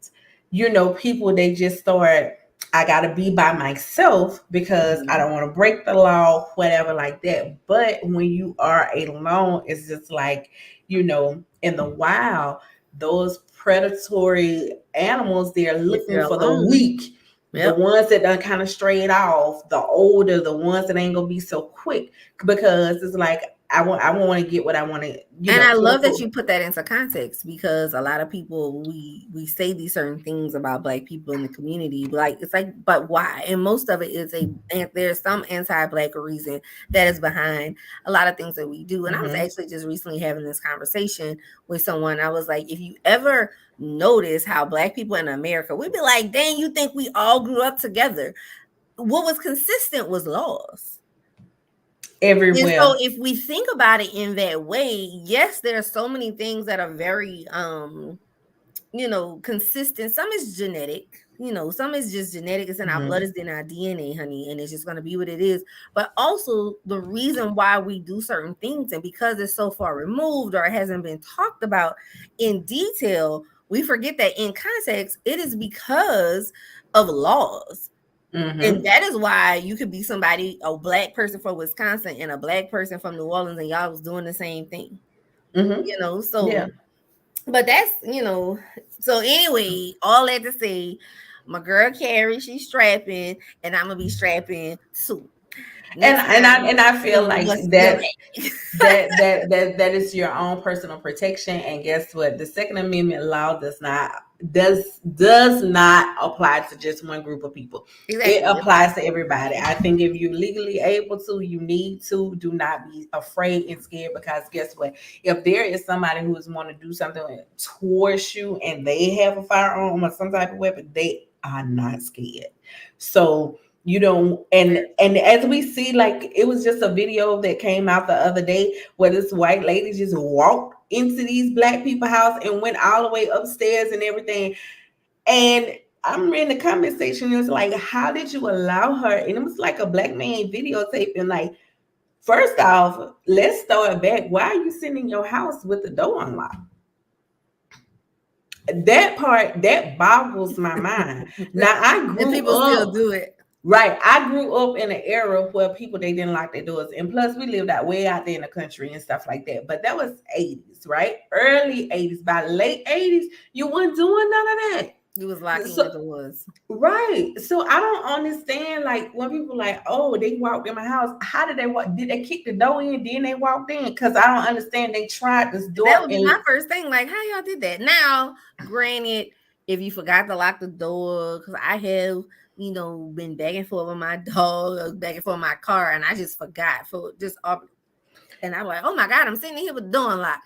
[SPEAKER 2] people, they just start, I gotta be by myself because I
[SPEAKER 1] Mm-hmm.
[SPEAKER 2] don't want to break the law, whatever, like that. But when you are alone, it's just like, in the wild, those predatory animals, they're
[SPEAKER 1] If
[SPEAKER 2] looking
[SPEAKER 1] you're
[SPEAKER 2] for the
[SPEAKER 1] alone,
[SPEAKER 2] weak, the
[SPEAKER 1] yep.
[SPEAKER 2] ones that done kind of strayed off, the older, the ones that ain't gonna be so quick, because it's like I want to get what I want to,
[SPEAKER 1] And I
[SPEAKER 2] quote
[SPEAKER 1] love that
[SPEAKER 2] unquote.
[SPEAKER 1] you put that into context because a lot of people we say these certain things about black people in the community, like it's like, but why? And most of it is and there's some anti-black reason that is behind a lot of things that we do. And I was
[SPEAKER 2] Hmm.
[SPEAKER 1] actually just recently having this conversation with someone. I was like, if you ever notice how black people in America, we'd be like, dang, you think we all grew up together? What was consistent was laws. And so
[SPEAKER 2] Everywhere.
[SPEAKER 1] if we think about it in that way, yes, there are so many things that are very consistent. Some is genetic, some is just genetic. It's in our blood,
[SPEAKER 2] Hmm.
[SPEAKER 1] it's in our DNA, honey, and it's just gonna be what it is. But also the reason why we do certain things, and because it's so far removed or it hasn't been talked about in detail, we forget that in context, it is because of laws. And
[SPEAKER 2] Hmm.
[SPEAKER 1] that is why you could be somebody, a black person from Wisconsin and a black person from New Orleans, and y'all was doing the same thing,
[SPEAKER 2] Hmm.
[SPEAKER 1] So,
[SPEAKER 2] Yeah.
[SPEAKER 1] but that's, so anyway, all that to say, my girl Carrie, she's strapping, and I'm gonna be strapping too.
[SPEAKER 2] and
[SPEAKER 1] Next
[SPEAKER 2] and I
[SPEAKER 1] time,
[SPEAKER 2] and I
[SPEAKER 1] we're
[SPEAKER 2] feel
[SPEAKER 1] gonna
[SPEAKER 2] like
[SPEAKER 1] bust them
[SPEAKER 2] that
[SPEAKER 1] back.
[SPEAKER 2] that is your own personal protection. And guess what? The Second Amendment law does not apply to just one group of people. It
[SPEAKER 1] Exactly. It applies
[SPEAKER 2] applies to
[SPEAKER 1] to
[SPEAKER 2] everybody.
[SPEAKER 1] everybody.
[SPEAKER 2] I think if you're legally able to, you need to. Do not be afraid and scared, because guess what? If there is somebody who is want to do something towards you and they have a firearm or some type of weapon, they are not scared. So and as we see, like, it was just a video that came out the other day where this white lady just walked into these black people house and went all the way upstairs and everything. And I'm in the comment section, it's like, how did you allow her? And it was like a black man videotaping. Like, first off, let's throw it back. Why are you sitting in your house with the door unlocked? That part, that boggles my mind. Now, I
[SPEAKER 1] And
[SPEAKER 2] grew
[SPEAKER 1] people still
[SPEAKER 2] up.
[SPEAKER 1] do it.
[SPEAKER 2] Right. I grew up in an era where people, they didn't lock their doors. And plus we lived out way out there in the country and stuff like that. But that was 80s, right? Early 80s. By late 80s, you weren't doing none of
[SPEAKER 1] You was
[SPEAKER 2] that.
[SPEAKER 1] locking
[SPEAKER 2] So
[SPEAKER 1] your doors.
[SPEAKER 2] right. So I don't understand, like, when people like, oh, they walked in my house. How did they walk? Did they kick the door in? Then they walked in? Because I don't understand. They tried this
[SPEAKER 1] That
[SPEAKER 2] door
[SPEAKER 1] would be
[SPEAKER 2] and
[SPEAKER 1] my first thing. Like, how y'all did that? Now, granted, if you forgot to lock the door, because I have, been back and forth with my dog, or back and forth with my car, and I just forgot for just up. And I'm like, oh my God, I'm sitting here with the door unlocked.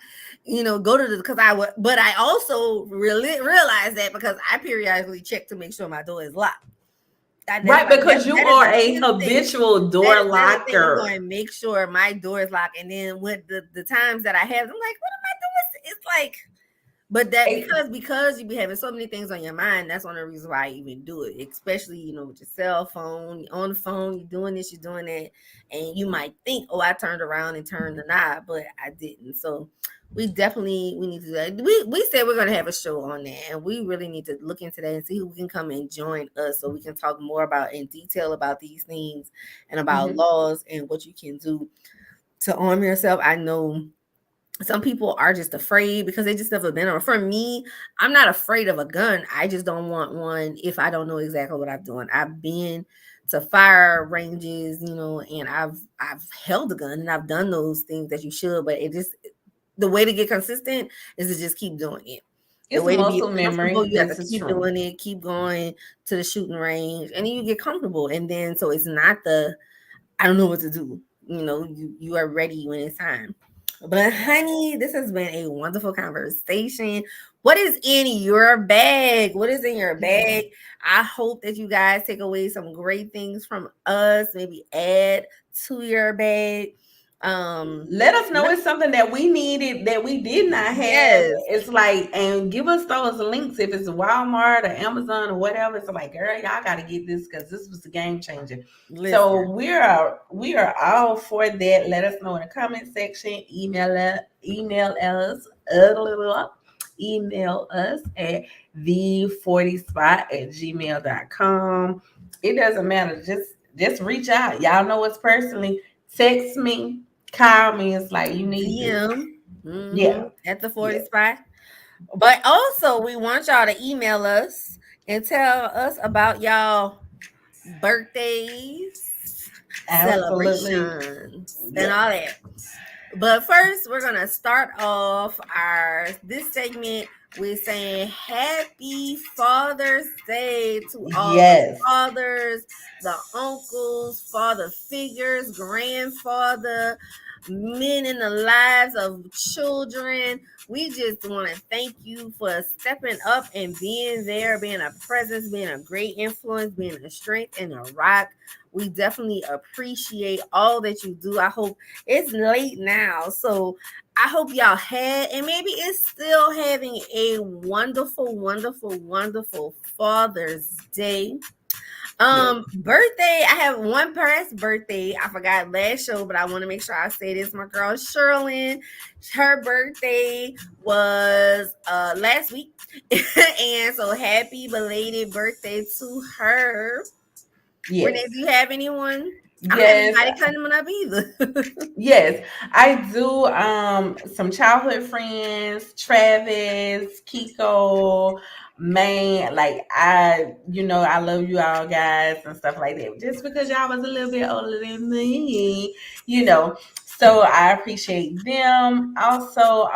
[SPEAKER 1] Go to the, because I would, but I also really realized that because I periodically check to make sure my door is locked. That's
[SPEAKER 2] right,
[SPEAKER 1] like
[SPEAKER 2] because you
[SPEAKER 1] that is
[SPEAKER 2] are
[SPEAKER 1] an
[SPEAKER 2] a
[SPEAKER 1] instinct.
[SPEAKER 2] habitual
[SPEAKER 1] That
[SPEAKER 2] door
[SPEAKER 1] that is a thing. I'm
[SPEAKER 2] locker.
[SPEAKER 1] going to make sure my door is locked, and then with the times that I have, I'm like, what am I doing? It's like, but that because you be having so many things on your mind, that's one of the reasons why I even do it. Especially, with your cell phone, you're on the phone, you're doing this, you're doing that, and you might think, oh, I turned around and turned the knob, but I didn't. So we need to do that. We said we're gonna have a show on that, and we really need to look into that and see who can come and join us so we can talk more about in detail about these things and about
[SPEAKER 2] Mhm.
[SPEAKER 1] laws and what you can do to arm yourself. I know some people are just afraid because they just never been on. For me, I'm not afraid of a gun. I just don't want one if I don't know exactly what I'm doing. I've been to fire ranges, and I've held a gun and I've done those things that you should, but it just the way to get consistent is to just keep doing it. The
[SPEAKER 2] It's
[SPEAKER 1] way to be
[SPEAKER 2] muscle
[SPEAKER 1] comfortable,
[SPEAKER 2] memory.
[SPEAKER 1] you have to
[SPEAKER 2] This is
[SPEAKER 1] keep
[SPEAKER 2] true.
[SPEAKER 1] doing it, keep going to the shooting range, and then you get comfortable. And then so it's not the I don't know what to do. you are ready when it's time. But honey, this has been a wonderful conversation. What is in your bag? What is in your bag? I hope that you guys take away some great things from us, maybe add to your bag.
[SPEAKER 2] Let us know
[SPEAKER 1] Let-
[SPEAKER 2] it's something that we needed that we did not have.
[SPEAKER 1] yes,
[SPEAKER 2] It's like, and give us those links if it's Walmart or Amazon or whatever. It's like, girl, y'all got to get this because this was a game changer. So
[SPEAKER 1] listen.
[SPEAKER 2] we are all for that. Let us know in the comment section. Uh, email us at the40spot at gmail.com. It doesn't matter. Just reach out. Y'all know us personally. Text me, call me. It's like you need this.
[SPEAKER 1] DM
[SPEAKER 2] Yeah,
[SPEAKER 1] at the 40
[SPEAKER 2] yeah,
[SPEAKER 1] spot. But also, we want y'all to email us and tell us about y'all birthdays,
[SPEAKER 2] absolutely.
[SPEAKER 1] celebrations, and
[SPEAKER 2] Yes,
[SPEAKER 1] all that. But first, we're gonna start off our this segment with saying Happy Father's Day to all the
[SPEAKER 2] yes,
[SPEAKER 1] fathers, the uncles, father figures, grandfather, men in the lives of children. We just want to thank you for stepping up and being there, being a presence, being a great influence, being a strength and a rock. We definitely appreciate all that you do. I hope it's late now, so I hope y'all had and maybe it's still having a wonderful, wonderful, wonderful Father's Day.
[SPEAKER 2] yes.
[SPEAKER 1] Birthday. I have one past birthday. I forgot last show, but I want to make sure I say this. My girl Sherlyn, her birthday was last week. And so happy belated birthday to her. Renee,
[SPEAKER 2] Yes.
[SPEAKER 1] do you have anyone? I don't have
[SPEAKER 2] Yes,
[SPEAKER 1] anybody coming up either.
[SPEAKER 2] yes, I do. Some childhood friends, Travis, Kiko, man. Like I love you all guys and stuff like that. Just because y'all was a little bit older than me, you know. So I appreciate them. Also,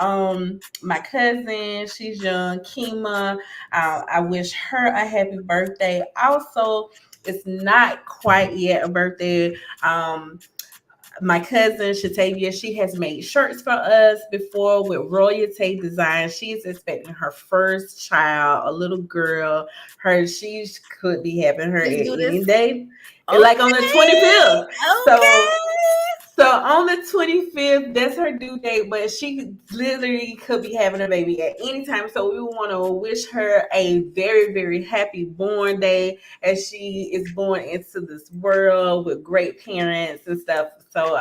[SPEAKER 2] my cousin, she's young, Kima. I wish her a happy birthday. Also, it's not quite yet a birthday. My cousin Shatavia, she has made shirts for us before with royalty design. She's expecting her first child, a little girl. She could be having her at
[SPEAKER 1] Let's do
[SPEAKER 2] any
[SPEAKER 1] this.
[SPEAKER 2] day, like on the
[SPEAKER 1] Okay.
[SPEAKER 2] 25th. So
[SPEAKER 1] Okay.
[SPEAKER 2] so on the 25th, that's her due date, but she literally could be having a baby at any time. So we want to wish her a very, very happy born day as she is born into this world with great parents and stuff. So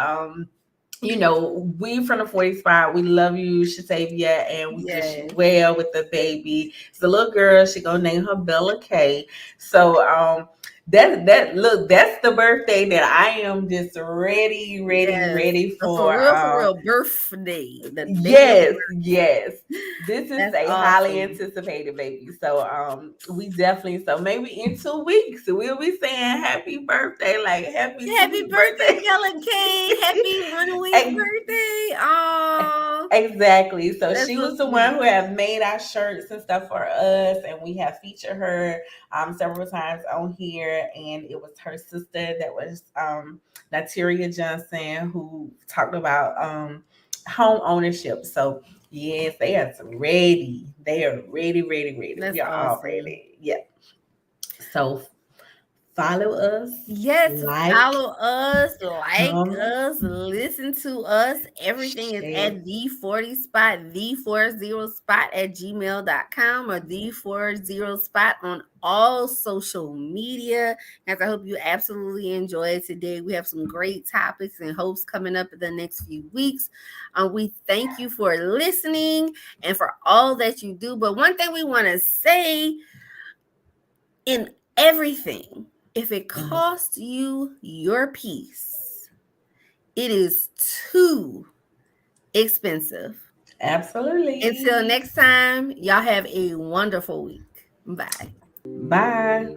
[SPEAKER 2] we from the 40 spot, we love you, Shatavia, and we wish you
[SPEAKER 1] Yes.
[SPEAKER 2] well with the baby. It's a little girl. She gonna name her Bella K. So that's the birthday that I am just ready, ready,
[SPEAKER 1] Yes.
[SPEAKER 2] ready
[SPEAKER 1] The
[SPEAKER 2] for.
[SPEAKER 1] for real birthday. The day of
[SPEAKER 2] Yes, yes.
[SPEAKER 1] birth.
[SPEAKER 2] This is
[SPEAKER 1] That's
[SPEAKER 2] a highly
[SPEAKER 1] awesome.
[SPEAKER 2] anticipated baby. So we definitely, so maybe in 2 weeks we'll be saying happy birthday, like happy
[SPEAKER 1] Happy
[SPEAKER 2] sweet
[SPEAKER 1] birthday,
[SPEAKER 2] birthday.
[SPEAKER 1] Bella K. Happy runaway
[SPEAKER 2] Ex-
[SPEAKER 1] birthday. Oh,
[SPEAKER 2] Exactly. So
[SPEAKER 1] that's
[SPEAKER 2] she
[SPEAKER 1] so
[SPEAKER 2] was the one
[SPEAKER 1] sweet.
[SPEAKER 2] who have made our shirts and stuff for us, and we have featured her several times on here. And it was her sister that was Nataria Johnson who talked about home ownership. So yes, they are ready. They are ready, ready, ready.
[SPEAKER 1] That's
[SPEAKER 2] We are all
[SPEAKER 1] awesome.
[SPEAKER 2] ready. Yeah. So follow us,
[SPEAKER 1] Yes,
[SPEAKER 2] like,
[SPEAKER 1] follow us, like
[SPEAKER 2] comment,
[SPEAKER 1] us, listen to us. Everything is
[SPEAKER 2] share.
[SPEAKER 1] at the 40 spot, the 40 spot at gmail.com or the 40 spot on all social media. Guys, I hope you absolutely enjoyed today. We have some great topics and hopes coming up in the next few weeks. We thank you for listening and for all that you do. But one thing we want to say in everything, if it
[SPEAKER 2] Mhm.
[SPEAKER 1] costs you your peace, it is too expensive. Until
[SPEAKER 2] Absolutely.
[SPEAKER 1] next time, y'all have a wonderful week. Bye.
[SPEAKER 2] Bye.